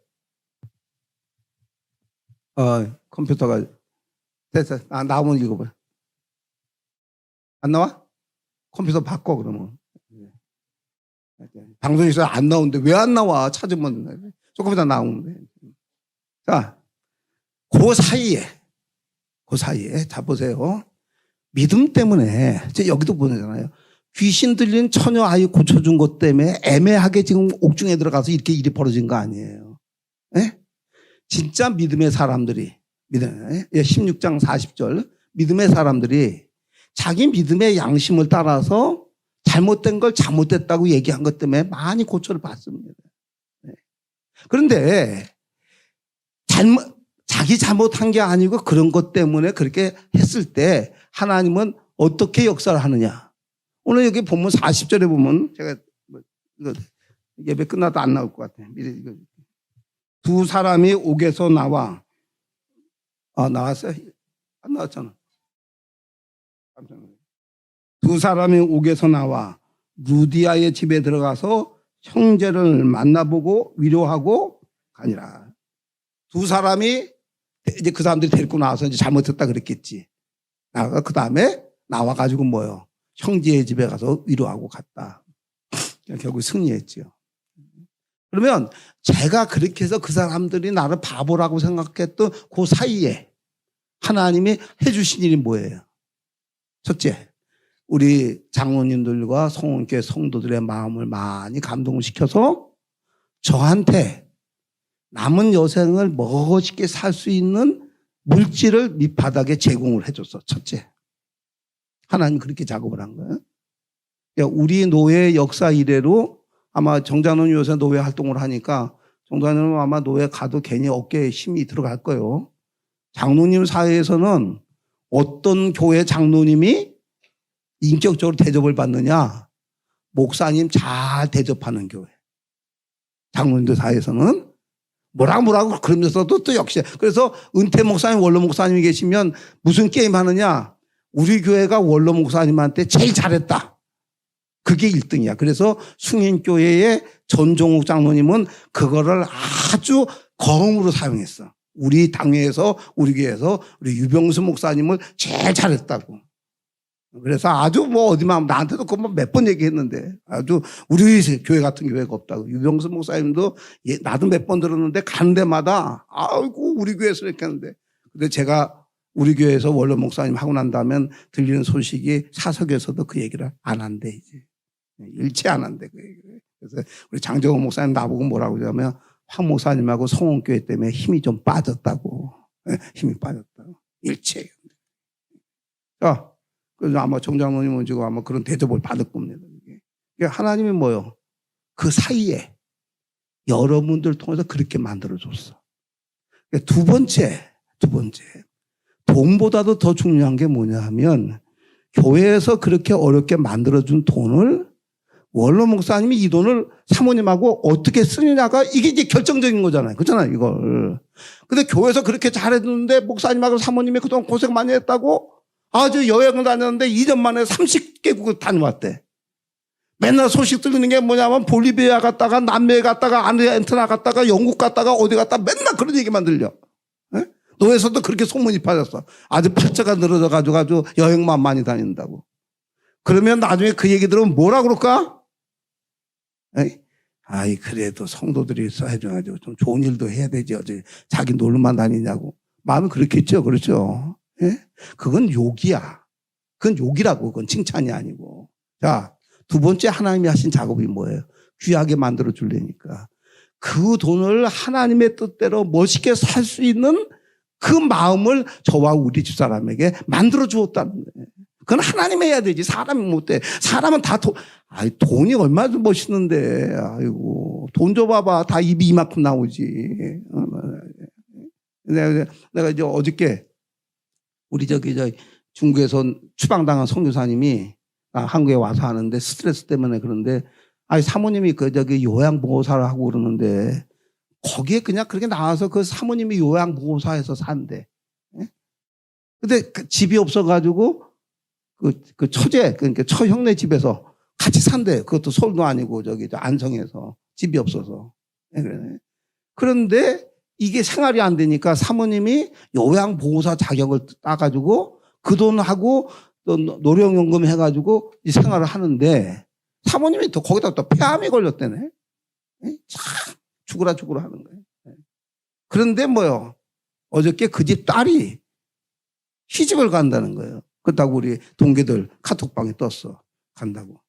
컴퓨터가 됐어. 나오면 읽어봐. 안 나와? 컴퓨터 바꿔 그러면. 방송에서 안 나오는데 왜 안 나와? 찾으면 조금이다 나오는데. 자, 그 사이에 자 보세요. 믿음 때문에 여기도 보잖아요. 귀신 들린 처녀 아이 고쳐준 것 때문에 애매하게 지금 옥중에 들어가서 이렇게 일이 벌어진 거 아니에요. 예? 진짜 믿음의 사람들이 16장 40절 믿음의 사람들이 자기 믿음의 양심을 따라서 잘못된 걸 잘못됐다고 얘기한 것 때문에 많이 고초를 받습니다. 그런데 자기 잘못한 게 아니고 그런 것 때문에 그렇게 했을 때 하나님은 어떻게 역사를 하느냐. 오늘 여기 본문 40절에 보면 제가 이거 예배 끝나도 안 나올 것 같아요. 두 사람이 옥에서 나와 나왔어요? 안 나왔잖아. 두 사람이 옥에서 나와 루디아의 집에 들어가서 형제를 만나보고 위로하고 가니라. 두 사람이 이제 그 사람들이 데리고 나와서 이제 잘못했다 그랬겠지. 그 다음에 나와가지고 뭐요? 형제의 집에 가서 위로하고 갔다. 결국 승리했죠. 그러면 제가 그렇게 해서 그 사람들이 나를 바보라고 생각했던 그 사이에 하나님이 해주신 일이 뭐예요? 첫째, 우리 장로님들과 성원교회 성도들의 마음을 많이 감동시켜서 저한테 남은 여생을 멋있게 살 수 있는 물질을 밑바닥에 제공을 해줬어. 첫째, 하나님 그렇게 작업을 한 거예요. 우리 노예 역사 이래로 아마 정장로님 요새 노예 활동을 하니까 정장로님 아마 노예 가도 괜히 어깨에 힘이 들어갈 거예요. 장로님 사회에서는 어떤 교회 장로님이 인격적으로 대접을 받느냐? 목사님 잘 대접하는 교회. 장로님들 사이에서는 뭐라고 그러면서도 또 역시. 그래서 은퇴 목사님, 원로 목사님이 계시면 무슨 게임 하느냐? 우리 교회가 원로 목사님한테 제일 잘했다. 그게 1등이야. 그래서 숭인교회의 전종욱 장로님은 그거를 아주 거음으로 사용했어. 우리 당회에서, 우리 교회에서 우리 유병수 목사님을 제일 잘했다고. 그래서 아주 뭐 어디만 나한테도 그거 몇 번 얘기했는데 아주 우리 교회 같은 교회가 없다고. 유병수 목사님도 나도 몇 번 들었는데 가는 데마다 아이고 우리 교회에서 이렇게 하는데. 근데 제가 우리 교회에서 원로 목사님 하고 난 다음엔 들리는 소식이 사석에서도 그 얘기를 안 한대 이제. 일체 안 한대 그 얘기를. 그래서 우리 장정호 목사님 나보고 뭐라고 하냐면 황 목사님하고 성원교회 때문에 힘이 좀 빠졌다고. 힘이 빠졌다고. 일체. 자. 그래서 아마 정장로님은 지금 아마 그런 대접을 받을 겁니다. 그러니까 하나님이 뭐요? 그 사이에 여러분들 통해서 그렇게 만들어줬어. 그러니까 두 번째. 돈보다도 더 중요한 게 뭐냐 하면 교회에서 그렇게 어렵게 만들어준 돈을 원로 목사님이 이 돈을 사모님하고 어떻게 쓰느냐가 이게 이제 결정적인 거잖아요. 그렇잖아요, 이걸. 근데 교회에서 그렇게 잘해줬는데 목사님하고 사모님이 그동안 고생 많이 했다고 아주 여행을 다녔는데 2년 만에 30개국을 다녀왔대. 맨날 소식 들리는 게 뭐냐면 볼리비아 갔다가 남미에 갔다가 아르헨티나 갔다가 영국 갔다가 어디 갔다가 맨날 그런 얘기만 들려. 네? 노예에서도 그렇게 소문이 퍼졌어. 아주 팔자가 늘어져 가지고 아주 여행만 많이 다닌다고. 그러면 나중에 그 얘기 들으면 뭐라 그럴까? 네? 아이 그래도 성도들이 해줘가지고 좀 좋은 일도 해야 되지. 어제 자기 놀러만 다니냐고. 마음이 그렇겠죠. 그렇죠. 예? 그건 욕이야. 그건 욕이라고. 그건 칭찬이 아니고. 자, 두 번째 하나님이 하신 작업이 뭐예요? 귀하게 만들어 주려니까. 그 돈을 하나님의 뜻대로 멋있게 살 수 있는 그 마음을 저와 우리 집사람에게 만들어 주었다는 거예요. 그건 하나님이 해야 되지. 사람이 못해. 사람은 다 돈이 얼마나 멋있는데. 아이고. 돈 줘봐봐. 다 입이 이만큼 나오지. 내가 이제 어저께 우리 저 중국에서 추방당한 선교사님이 한국에 와서 하는데 스트레스 때문에 그런데 사모님이 요양보호사를 하고 그러는데 거기에 그냥 그렇게 나와서 그 사모님이 요양보호사에서 산대. 근데 그 집이 없어가지고 그 처제 그러니까 처형네 집에서 같이 산대. 그것도 서울도 아니고 안성에서 집이 없어서. 그런데 이게 생활이 안 되니까 사모님이 요양보호사 자격을 따가지고 그 돈하고 또 노령연금 해가지고 이 생활을 하는데 사모님이 또 거기다 또 폐암이 걸렸대네. 참 죽으라 하는 거예요. 그런데 뭐요? 어저께 그 집 딸이 시집을 간다는 거예요. 그렇다고 우리 동기들 카톡방에 떴어. 간다고.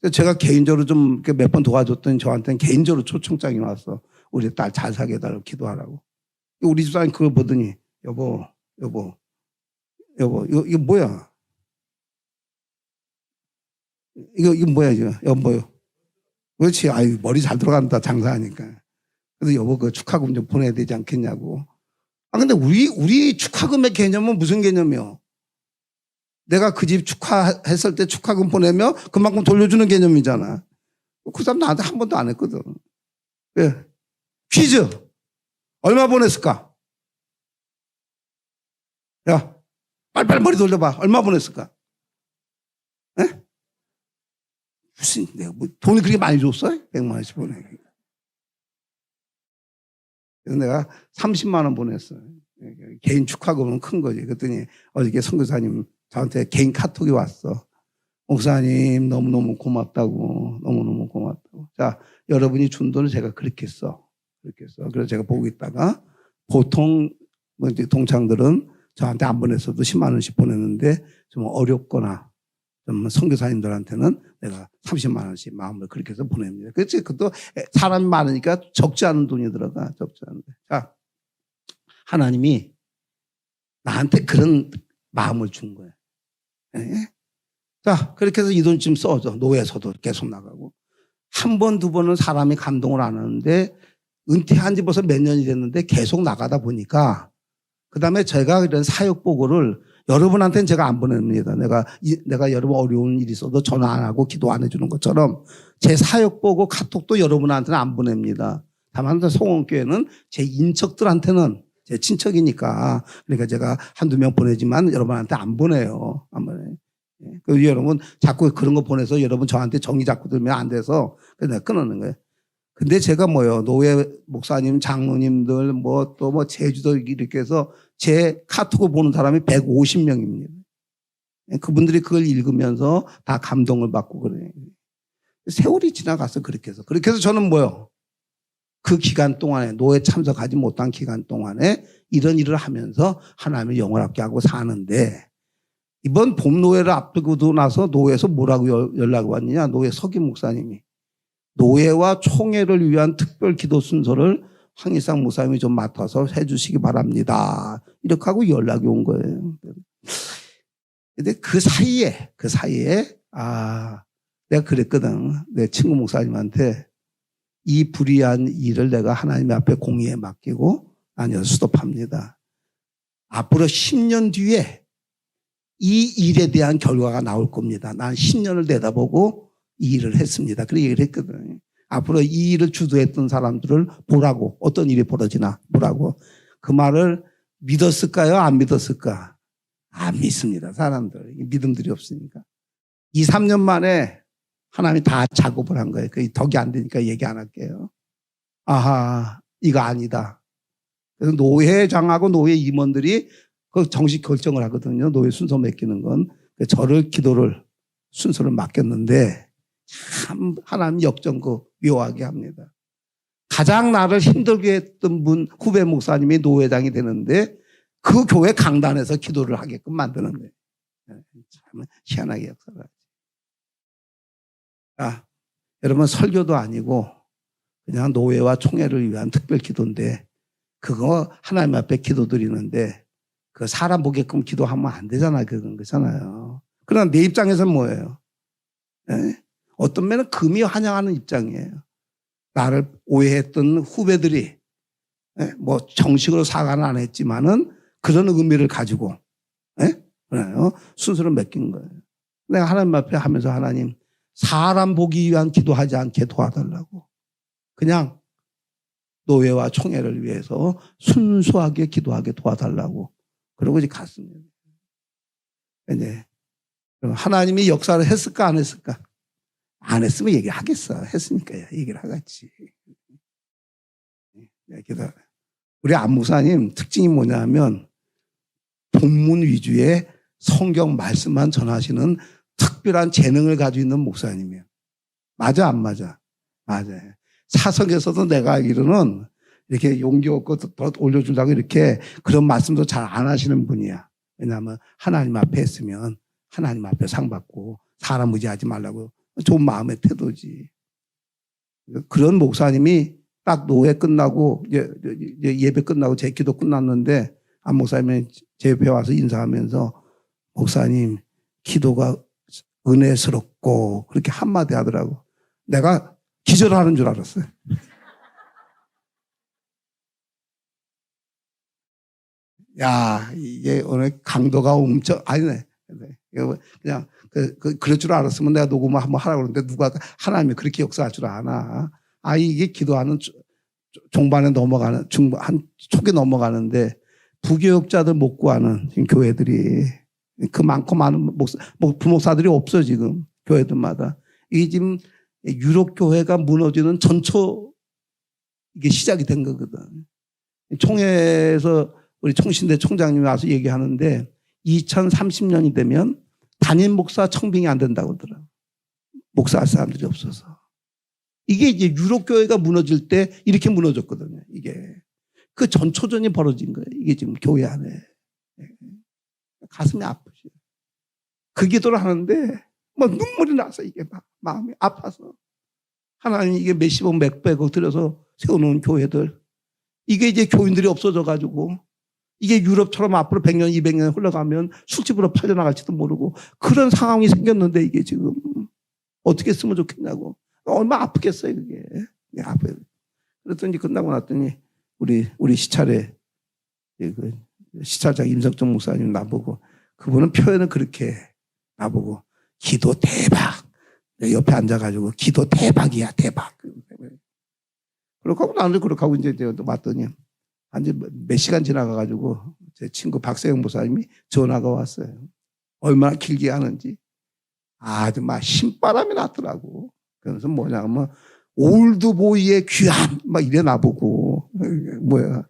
그래서 제가 개인적으로 좀 몇 번 도와줬더니 저한테는 개인적으로 초청장이 왔어. 우리 딸 잘 살게 해달라고 기도하라고. 우리 집사람이 그걸 보더니 여보, 이거 뭐야? 이거 뭐야, 이거? 여보요. 그렇지. 아유, 머리 잘 들어간다, 장사하니까. 그래서 여보, 그 축하금 좀 보내야 되지 않겠냐고. 아, 근데 우리 축하금의 개념은 무슨 개념이요? 내가 그 집 축하했을 때 축하금 보내면 그만큼 돌려주는 개념이잖아. 그 사람 나한테 한 번도 안 했거든. 왜? 퀴즈. 얼마 보냈을까? 야, 빨리빨리 머리 돌려봐. 얼마 보냈을까? 에? 무슨, 내가 뭐 돈이 그렇게 많이 줬어? 100만 원씩 보내기. 그래서 내가 30만 원 보냈어요. 개인 축하금은 큰 거지. 그랬더니 어저께 선교사님 저한테 개인 카톡이 왔어. 목사님 너무너무 고맙다고. 너무너무 고맙다고. 자, 여러분이 준 돈을 제가 그렇게 써. 그래서 제가 보고 있다가 보통 뭐 이제 동창들은 저한테 안 보냈어도 10만 원씩 보냈는데 좀 어렵거나 좀 선교사님들한테는 내가 30만 원씩 마음을 그렇게 해서 보냅니다. 그렇지. 그것도 사람이 많으니까 적지 않은 돈이 들어가. 적지 않은데. 자, 하나님이 나한테 그런 마음을 준 거예요. 네? 자, 그렇게 해서 이 돈 좀 써줘. 노예서도 계속 나가고. 한 번, 두 번은 사람이 감동을 안 하는데 은퇴한 지 벌써 몇 년이 됐는데 계속 나가다 보니까 그 다음에 제가 이런 사역 보고를 여러분한테는 제가 안 보냅니다. 내가 여러분 어려운 일이 있어도 전화 안 하고 기도 안 해주는 것처럼 제 사역 보고 카톡도 여러분한테는 안 보냅니다. 다만 송원교회는 제 인척들한테는 제 친척이니까 그러니까 제가 한두 명 보내지만 여러분한테 안 보내요. 안 보내요. 그 여러분 자꾸 그런 거 보내서 여러분 저한테 정이 자꾸 들면 안 돼서 그래서 내가 끊는 거예요. 근데 제가 뭐요 노예 목사님, 장로님들 또 제주도 이렇게 해서 제 카톡을 보는 사람이 150명입니다. 그분들이 그걸 읽으면서 다 감동을 받고 그래요. 세월이 지나가서 그렇게 해서 저는 뭐요 그 기간 동안에 노예 참석하지 못한 기간 동안에 이런 일을 하면서 하나님의 영을 얻게 하고 사는데 이번 봄 노예를 앞두고 나서 노예에서 뭐라고 연락이 왔느냐 노예 서기 목사님이 노예와 총회를 위한 특별 기도 순서를 황희상 목사님이 좀 맡아서 해주시기 바랍니다. 이렇게 하고 연락이 온 거예요. 근데 그 사이에 내가 그랬거든. 내 친구 목사님한테 이 불의한 일을 내가 하나님 앞에 공의에 맡기고 아니요 스톱합니다. 앞으로 10년 뒤에 이 일에 대한 결과가 나올 겁니다. 난 10년을 내다보고 이 일을 했습니다. 그렇게 얘기를 했거든요. 앞으로 이 일을 주도했던 사람들을 보라고 어떤 일이 벌어지나 보라고 그 말을 믿었을까요? 안 믿었을까? 안 믿습니다. 사람들. 믿음들이 없으니까. 2, 3년 만에 하나님이 다 작업을 한 거예요. 그 덕이 안 되니까 얘기 안 할게요. 아하, 이거 아니다. 그래서 노회장하고 노회 임원들이 그 정식 결정을 하거든요. 노회 순서 맡기는 건. 저를 기도를 순서를 맡겼는데 참 하나님 역정거 묘하게 합니다. 가장 나를 힘들게 했던 분 후배 목사님이 노회장이 되는데 그 교회 강단에서 기도를 하게끔 만드는 거예요. 참 희한하게 역사를 하죠. 자, 여러분 설교도 아니고 그냥 노예와 총회를 위한 특별 기도인데 그거 하나님 앞에 기도드리는데 그 사람 보게끔 기도하면 안 되잖아요. 그건 그렇잖아요. 그러나 내 입장에서는 뭐예요? 네? 어떤 면은 금이 환영하는 입장이에요. 나를 오해했던 후배들이 정식으로 사과는 안 했지만은 그런 의미를 가지고 순서를 맡긴 거예요. 내가 하나님 앞에 하면서 하나님 사람 보기 위한 기도하지 않게 도와달라고. 그냥 노예와 총회를 위해서 순수하게 기도하게 도와달라고. 그러고 이제 갔습니다. 이제 하나님이 역사를 했을까 안 했을까? 안 했으면 얘기하겠어. 했으니까 얘기를 하겠지. 우리 안 목사님 특징이 뭐냐면 본문 위주의 성경 말씀만 전하시는 특별한 재능을 가지고 있는 목사님이에요. 맞아 안 맞아? 맞아요. 사석에서도 내가 알기로는 이렇게 용기 얻고 더 올려주려고 이렇게 그런 말씀도 잘 안 하시는 분이야. 왜냐하면 하나님 앞에 했으면 하나님 앞에 상 받고 사람 의지하지 말라고 좋은 마음의 태도지. 그런 목사님이 딱 노회 끝나고 이제 예배 끝나고 제 기도 끝났는데 안 목사님이 제 옆에 와서 인사하면서 목사님 기도가 은혜스럽고 그렇게 한마디 하더라고. 내가 기절하는 줄 알았어요. 야, 이게 오늘 강도가 엄청, 아니네. 그냥, 그럴 줄 알았으면 내가 녹음을 한번 하라고 그러는데 누가 하나님이 그렇게 역사할 줄 아나. 아, 이게 기도하는 종반에 넘어가는, 한 초에 넘어가는데 부교육자들 못 구하는 지금 교회들이 그 많고 많은 부목사들이 없어 지금 교회들마다. 이게 지금 유럽 교회가 무너지는 전초 이게 시작이 된 거거든. 총회에서 우리 총신대 총장님이 와서 얘기하는데 2030년이 되면 단임 목사 청빙이 안 된다고 하더라고요. 목사할 사람들이 없어서. 이게 이제 유럽 교회가 무너질 때 이렇게 무너졌거든요. 이게 그 전초전이 벌어진 거예요. 이게 지금 교회 안에. 가슴이 아프죠. 그 기도를 하는데 막 눈물이 나서 이게 막 마음이 아파서 하나님 이게 몇십억 몇백억 들여서 세워놓은 교회들 이게 이제 교인들이 없어져 가지고 이게 유럽처럼 앞으로 100년 200년 흘러가면 술집으로 팔려나갈지도 모르고 그런 상황이 생겼는데 이게 지금 어떻게 쓰면 좋겠냐고. 얼마나 아프겠어요 그게. 아파요. 그랬더니 끝나고 났더니 우리 시찰에 그 시찰장 임석정 목사님 나보고 그분은 표현을 그렇게 나보고 기도 대박. 옆에 앉아가지고 기도 대박이야 대박. 그렇게 하고 나는 그렇게 하고 이제 왔더니 이제 몇 시간 지나가가지고 제 친구 박세영 목사님이 전화가 왔어요. 얼마나 길게 하는지 아주 막 신바람이 났더라고. 그래서 뭐냐면 올드보이의 귀한 막 이래 나보고 뭐야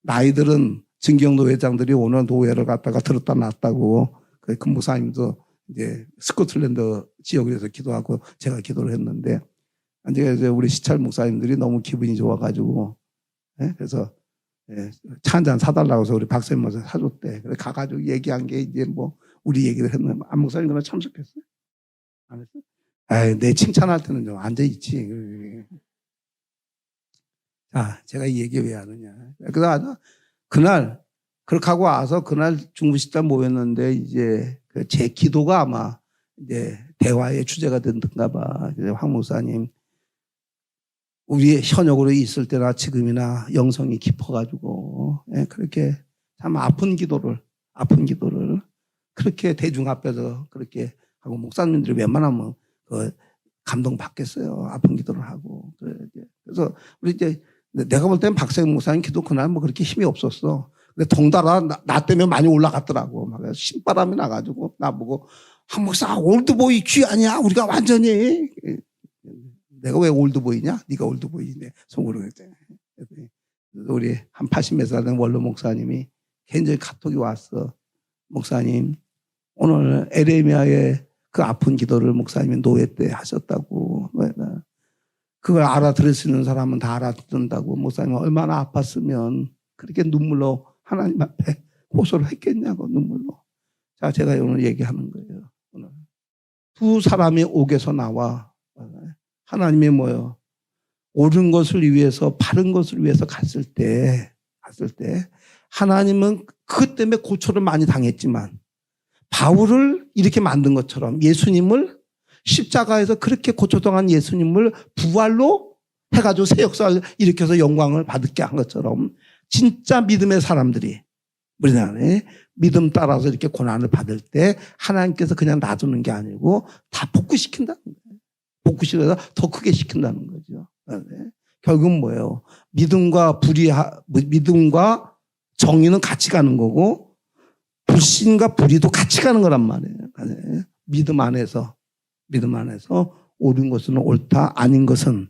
나이들은 증경노 회장들이 오늘 노회를 갖다가 들었다 놨다고 그 목사님도 이제 스코틀랜드 지역에서 기도하고 제가 기도를 했는데 이제 우리 시찰 목사님들이 너무 기분이 좋아가지고 그래서 차 한잔 사달라고 해서 우리 박사님 모사 사줬대. 그래 가가지고 얘기한 게 이제 뭐 우리 얘기를 했는데 안 목사님 그날 참석했어요? 안 했어? 아이, 내 칭찬할 때는 좀 앉아있지. 자, 제가 이 얘기 왜 하느냐. 그래서 그날 그렇게 하고 와서 그날 중부식단 모였는데 이제 제 기도가 아마 이제 대화의 주제가 됐던가 봐. 황 목사님 우리 현역으로 있을 때나 지금이나 영성이 깊어가지고 그렇게 참 아픈 기도를 그렇게 대중 앞에서 그렇게 하고 목사님들이 웬만하면 그 감동 받겠어요. 아픈 기도를 하고 그래서 우리 이제 내가 볼 때는 박세영 목사님 기도 그날 뭐 그렇게 힘이 없었어. 근데 덩달아 나 때문에 많이 올라갔더라고. 막 신바람이 나가지고 나보고 한 목사 올드보이 귀 아니야? 우리가 완전히 내가 왜 올드보이냐? 네가 올드보이네. 속으로 그랬대. 우리 한 80몇 살 된 원로 목사님이 개인적인 카톡이 왔어. 목사님 오늘 에레미야의 그 아픈 기도를 목사님이 노예 때 하셨다고. 그걸 알아들을 수 있는 사람은 다 알아듣는다고. 목사님은 얼마나 아팠으면 그렇게 눈물로 하나님 앞에 호소를 했겠냐고 눈물로. 자, 제가 오늘 얘기하는 거예요. 오늘 두 사람이 옥에서 나와 하나님이 뭐요? 옳은 것을 위해서 바른 것을 위해서 갔을 때 하나님은 그것 때문에 고초를 많이 당했지만 바울을 이렇게 만든 것처럼 예수님을 십자가에서 그렇게 고초당한 예수님을 부활로 해가지고 새 역사를 일으켜서 영광을 받게 한 것처럼 진짜 믿음의 사람들이 우리나라에 믿음 따라서 이렇게 고난을 받을 때 하나님께서 그냥 놔두는 게 아니고 다 복구시킨다는 거예요. 복구시켜서 더 크게 시킨다는 거죠. 결국은 뭐예요? 믿음과 정의는 같이 가는 거고 불신과 불의도 같이 가는 거란 말이에요. 믿음 안에서 옳은 것은 옳다, 아닌 것은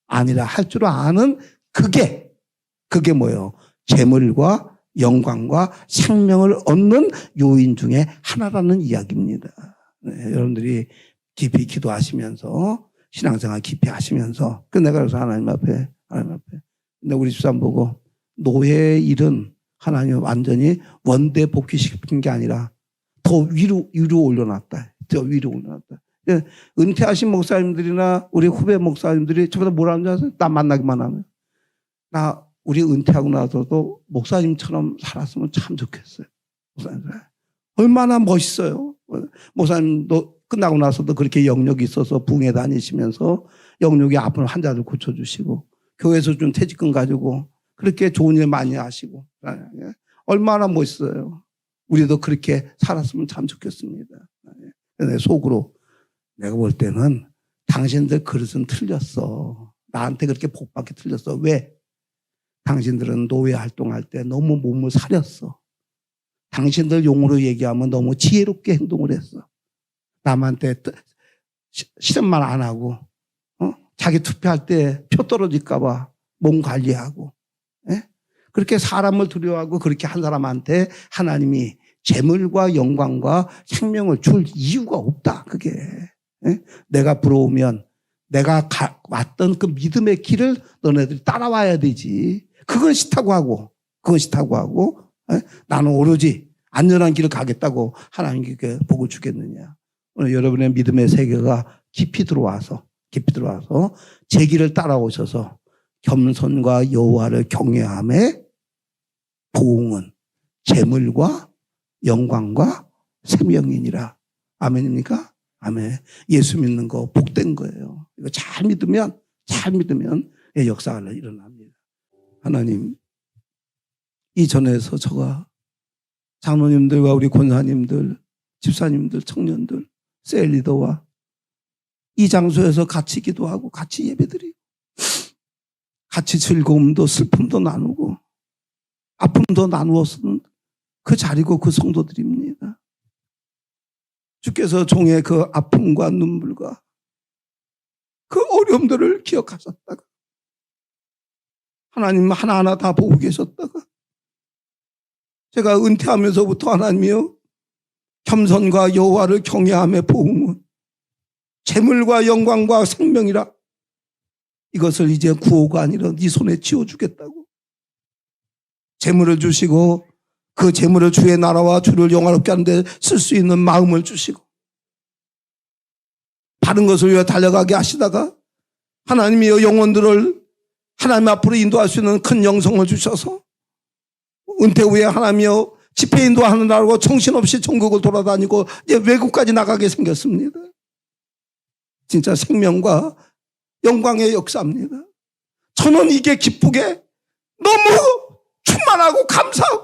아니라 할 줄 아는 그게 뭐예요? 재물과 영광과 생명을 얻는 요인 중에 하나라는 이야기입니다. 여러분들이 깊이 기도하시면서 신앙생활 깊이 하시면서 내가 그래서 하나님 앞에 근데 우리 집사람 보고 노예의 일은 하나님 완전히 원대 복귀시킨 게 아니라 더 위로 올려놨다. 더 위로 올려놨다. 은퇴하신 목사님들이나 우리 후배 목사님들이 저보다 뭐라 하는지 아세요? 나 만나기만 하면. 우리 은퇴하고 나서도 목사님처럼 살았으면 참 좋겠어요. 목사님들. 얼마나 멋있어요. 목사님도 끝나고 나서도 그렇게 영역이 있어서 부흥회 다니시면서 영역에 아픈 환자들 고쳐주시고 교회에서 준 퇴직금 가지고 그렇게 좋은 일 많이 하시고 얼마나 멋있어요. 우리도 그렇게 살았으면 참 좋겠습니다. 내 속으로 내가 볼 때는 당신들 그릇은 틀렸어. 나한테 그렇게 복받게 틀렸어. 왜? 당신들은 노예 활동할 때 너무 몸을 사렸어. 당신들 용어로 얘기하면 너무 지혜롭게 행동을 했어. 남한테 실험만 안 하고 자기 투표할 때 표 떨어질까 봐 몸 관리하고 그렇게 사람을 두려워하고 그렇게 한 사람한테 하나님이 재물과 영광과 생명을 줄 이유가 없다. 그게 내가 부러우면 내가 왔던 그 믿음의 길을 너네들이 따라와야 되지. 그건 싫다고 하고 나는 오로지 안전한 길을 가겠다고 하나님께 복을 주겠느냐. 오늘 여러분의 믿음의 세계가 깊이 들어와서 제 길을 따라오셔서 겸손과 여호와를 경외함에 보응은 재물과 영광과 생명이니라. 아멘입니까? 아멘. 예수 믿는 거 복된 거예요. 이거 잘 믿으면 역사가 일어납니다. 하나님, 이전에서 저가 장로님들과 우리 권사님들, 집사님들, 청년들, 셀리더와 이 장소에서 같이 기도하고 같이 예배드리고 같이 즐거움도 슬픔도 나누고 아픔도 나누어서는 그 자리고 그 성도들입니다. 주께서 종의 그 아픔과 눈물과 그 어려움들을 기억하셨다가 하나님 하나하나 다 보고 계셨다가 제가 은퇴하면서부터 하나님이여 겸손과 여호와를 경외함의 보응은 재물과 영광과 생명이라 이것을 이제 구호가 아니라 네 손에 쥐어주겠다고 재물을 주시고 그 재물을 주의 나라와 주를 영화롭게 하는데 쓸 수 있는 마음을 주시고 바른 것을 위해 달려가게 하시다가 하나님이여 영혼들을 하나님 앞으로 인도할 수 있는 큰 영성을 주셔서 은퇴 후에 하나님이여 집회 인도하느라고 정신없이 전국을 돌아다니고 이제 외국까지 나가게 생겼습니다. 진짜 생명과 영광의 역사입니다. 저는 이게 기쁘게 너무 충만하고 감사하고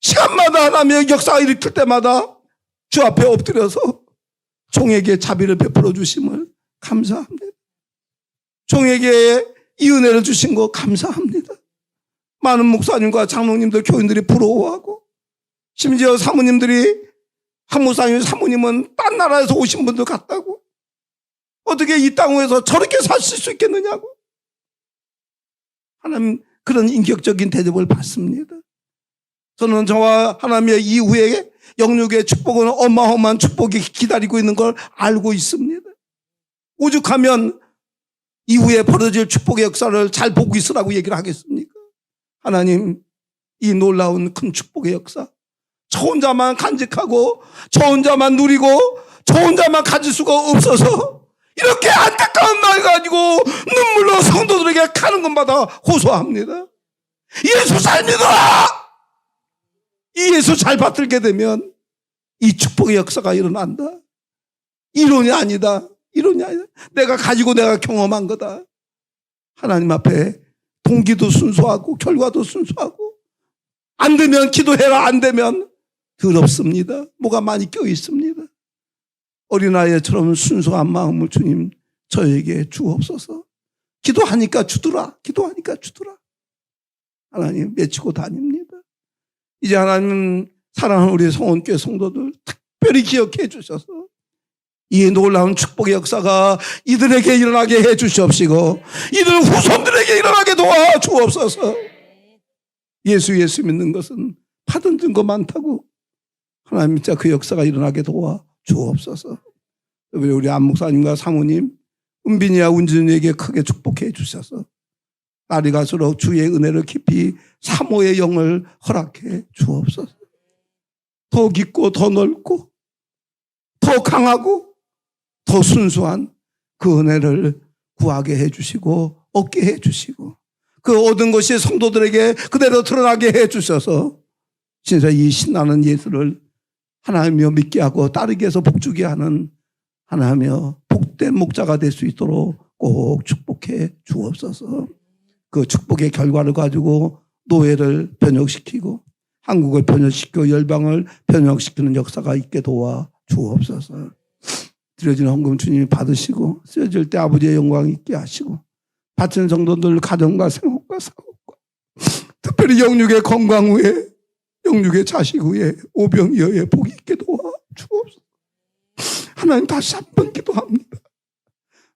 시간마다 하나님의 역사가 일으킬 때마다 주 앞에 엎드려서 종에게 자비를 베풀어 주심을 감사합니다. 종에게 이 은혜를 주신 거 감사합니다. 많은 목사님과 장로님들, 교인들이 부러워하고 심지어 사모님들이 한 목사님, 사모님은 딴 나라에서 오신 분들 같다고 어떻게 이 땅에서 저렇게 사실 수 있겠느냐고 하나님 그런 인격적인 대접을 받습니다. 저는 저와 하나님의 이후에 영육의 축복은 어마어마한 축복이 기다리고 있는 걸 알고 있습니다. 오죽하면 이후에 벌어질 축복의 역사를 잘 보고 있으라고 얘기를 하겠습니까? 하나님, 이 놀라운 큰 축복의 역사 저 혼자만 간직하고 저 혼자만 누리고 저 혼자만 가질 수가 없어서 이렇게 안타까운 날 가지고 눈물로 성도들에게 가는 것마다 호소합니다. 예수 잘 믿어! 이 예수 잘 받들게 되면 이 축복의 역사가 일어난다. 이론이 아니다. 내가 가지고 내가 경험한 거다. 하나님 앞에 동기도 순수하고 결과도 순수하고 안 되면 기도해라. 안 되면 더럽습니다. 뭐가 많이 껴 있습니다. 어린아이처럼 순수한 마음을 주님 저에게 주옵소서. 기도하니까 주더라. 하나님 외치고 다닙니다. 이제 하나님 사랑하는 우리 성원교회 성도들 특별히 기억해 주셔서 이 놀라운 축복의 역사가 이들에게 일어나게 해 주시옵시고 이들 후손들에게 일어나게 도와 주옵소서. 예수 믿는 것은 받은 증거 많다고 하나님 진짜 그 역사가 일어나게 도와 주옵소서. 우리 안 목사님과 사모님 은빈이와 운진이에게 크게 축복해 주셔서 날이 갈수록 주의 은혜를 깊이 사모의 영을 허락해 주옵소서. 더 깊고 더 넓고 더 강하고 더 순수한 그 은혜를 구하게 해주시고 얻게 해주시고 그 얻은 것이 성도들에게 그대로 드러나게 해주셔서 진짜 이 신나는 예수를 하나님이여 믿게 하고 따르게 해서 복주게 하는 하나님이여 복된 목자가 될 수 있도록 꼭 축복해 주옵소서. 그 축복의 결과를 가지고 노예를 변혁시키고 한국을 변혁시키고 열방을 변혁시키는 역사가 있게 도와 주옵소서. 드려지는 헌금 주님이 받으시고 쓰여질 때 아버지의 영광 있게 하시고 바치는 성도들 가정과 생업과 사업과 특별히 영육의 건강 후에 영육의 자식 후에 오병이어의 복이 있게 도와 주옵소서. 하나님 다시 한번 기도합니다.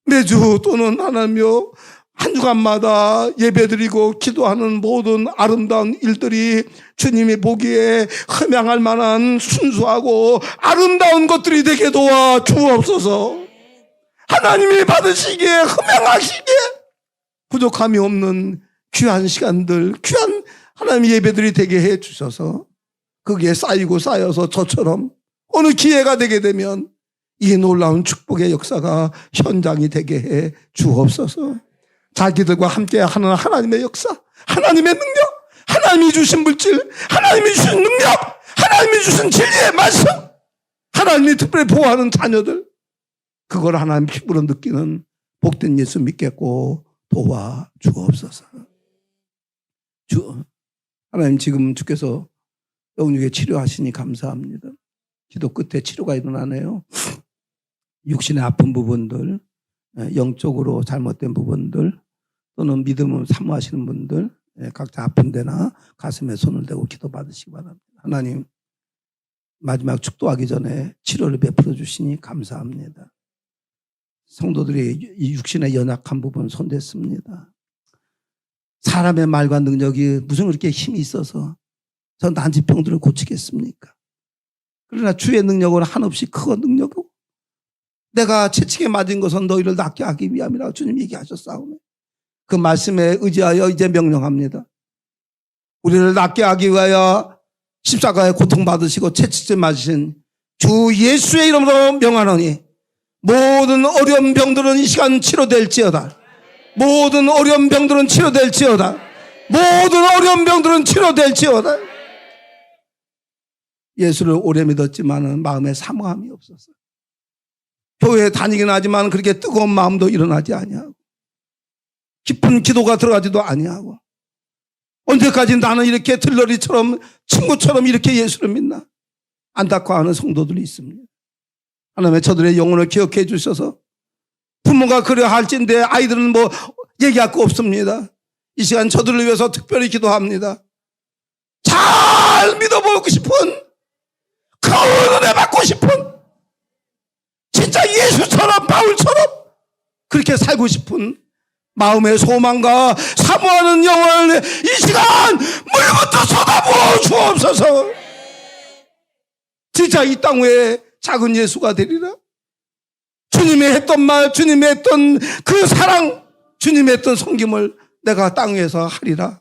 매주 또는 하나님여 한 주간마다 예배드리고 기도하는 모든 아름다운 일들이 주님이 보기에 흠양할 만한 순수하고 아름다운 것들이 되게 도와 주옵소서. 하나님이 받으시기에 흠양하시기에 부족함이 없는 귀한 시간들, 귀한 하나님의 예배들이 되게 해 주셔서 거기에 쌓이고 쌓여서 저처럼 어느 기회가 되게 되면 이 놀라운 축복의 역사가 현장이 되게 해 주옵소서. 자기들과 함께 하는 하나님의 역사, 하나님의 능력, 하나님이 주신 물질, 하나님이 주신 능력, 하나님이 주신 진리의 말씀, 하나님이 특별히 보호하는 자녀들, 그걸 하나님 피부로 느끼는 복된 예수 믿겠고 도와 주옵소서. 하나님 지금 주께서 영육에 치료하시니 감사합니다. 기도 끝에 치료가 일어나네요. 육신의 아픈 부분들, 영적으로 잘못된 부분들, 또는 믿음을 사모하시는 분들, 각자 아픈 데나 가슴에 손을 대고 기도 받으시기 바랍니다. 하나님, 마지막 축도하기 전에 치료를 베풀어 주시니 감사합니다. 성도들이 이 육신의 연약한 부분 손댔습니다. 사람의 말과 능력이 무슨 그렇게 힘이 있어서 저 난치병들을 고치겠습니까? 그러나 주의 능력은 한없이 크고 능력이고 내가 채찍에 맞은 것은 너희를 낫게 하기 위함이라고 주님 얘기하셨사오며 그 말씀에 의지하여 이제 명령합니다. 우리를 낫게 하기 위하여 십자가에 고통받으시고 채찍에 맞으신 주 예수의 이름으로 명하노니 모든 어려운 병들은 이 시간 치료될지어다. 모든 어려운 병들은 치료될지어다. 모든 어려운 병들은 치료될지어다. 예수를 오래 믿었지만 마음에 사모함이 없었어. 교회에 다니긴 하지만 그렇게 뜨거운 마음도 일어나지 아니하고 깊은 기도가 들어가지도 아니하고 언제까지 나는 이렇게 들러리처럼 친구처럼 이렇게 예수를 믿나 안타까워하는 성도들이 있습니다. 하나님의 저들의 영혼을 기억해 주셔서 부모가 그려 할진데 아이들은 뭐 얘기할 거 없습니다. 이 시간 저들을 위해서 특별히 기도합니다. 잘 믿어보고 싶은 그 은혜 받고 싶은 진짜 예수처럼 바울처럼 그렇게 살고 싶은 마음의 소망과 사모하는 영을 이 시간 물부터 쏟아부어 주옵소서. 진짜 이 땅 위에 작은 예수가 되리라. 주님이 했던 말, 주님이 했던 그 사랑, 주님이 했던 섬김을 내가 땅 위에서 하리라.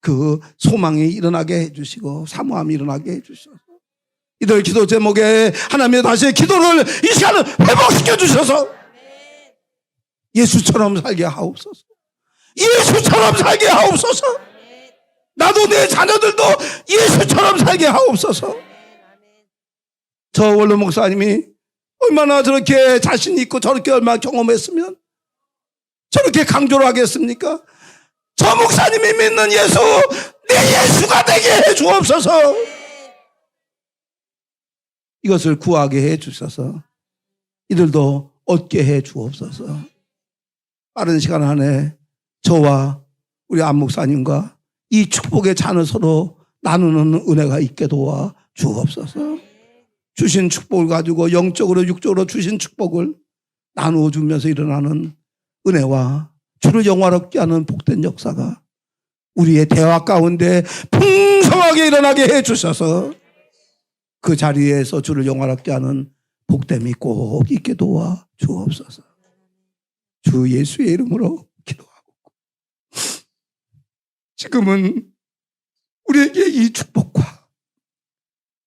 그 소망이 일어나게 해주시고 사모함이 일어나게 해주셔서 이들 기도 제목에 하나님의 다시 기도를 이 시간을 회복시켜 주셔서 예수처럼 살게 하옵소서. 예수처럼 살게 하옵소서. 나도 내 자녀들도 예수처럼 살게 하옵소서. 저 원로 목사님이 얼마나 저렇게 자신 있고 저렇게 얼마나 경험했으면 저렇게 강조를 하겠습니까? 저 목사님이 믿는 예수, 내 예수가 되게 해 주옵소서. 이것을 구하게 해 주셔서 이들도 얻게 해 주옵소서. 빠른 시간 안에 저와 우리 안 목사님과 이 축복의 잔을 서로 나누는 은혜가 있게 도와 주옵소서. 주신 축복을 가지고 영적으로 육적으로 주신 축복을 나누어 주면서 일어나는 은혜와 주를 영화롭게 하는 복된 역사가 우리의 대화 가운데 풍성하게 일어나게 해 주셔서 그 자리에서 주를 영화롭게 하는 복됨이 꼭 있게 도와 주옵소서. 주 예수의 이름으로 기도합니다. 지금은 우리에게 이 축복과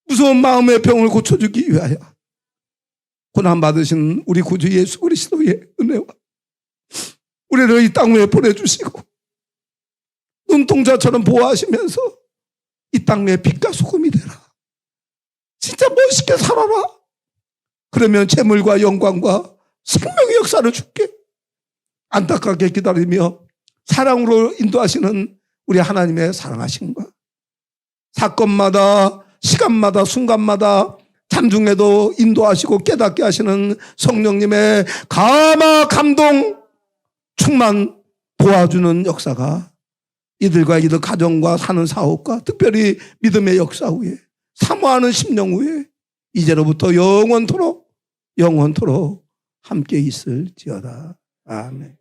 무서운 마음의 병을 고쳐주기 위하여 고난받으신 우리 구주 예수 그리스도의 은혜와 우리를 이 땅 위에 보내주시고 눈동자처럼 보호하시면서 이 땅 위에 빛과 소금이 되라. 진짜 멋있게 살아라. 그러면 재물과 영광과 생명의 역사를 줄게. 안타깝게 기다리며 사랑으로 인도하시는 우리 하나님의 사랑하심과 사건마다 시간마다 순간마다 잠중에도 인도하시고 깨닫게 하시는 성령님의 감화 감동 충만 도와주는 역사가 이들과 이들 가정과 사는 사업과 특별히 믿음의 역사 후에 사모하는 심령 후에 이제로부터 영원토록 함께 있을지어다. 아멘.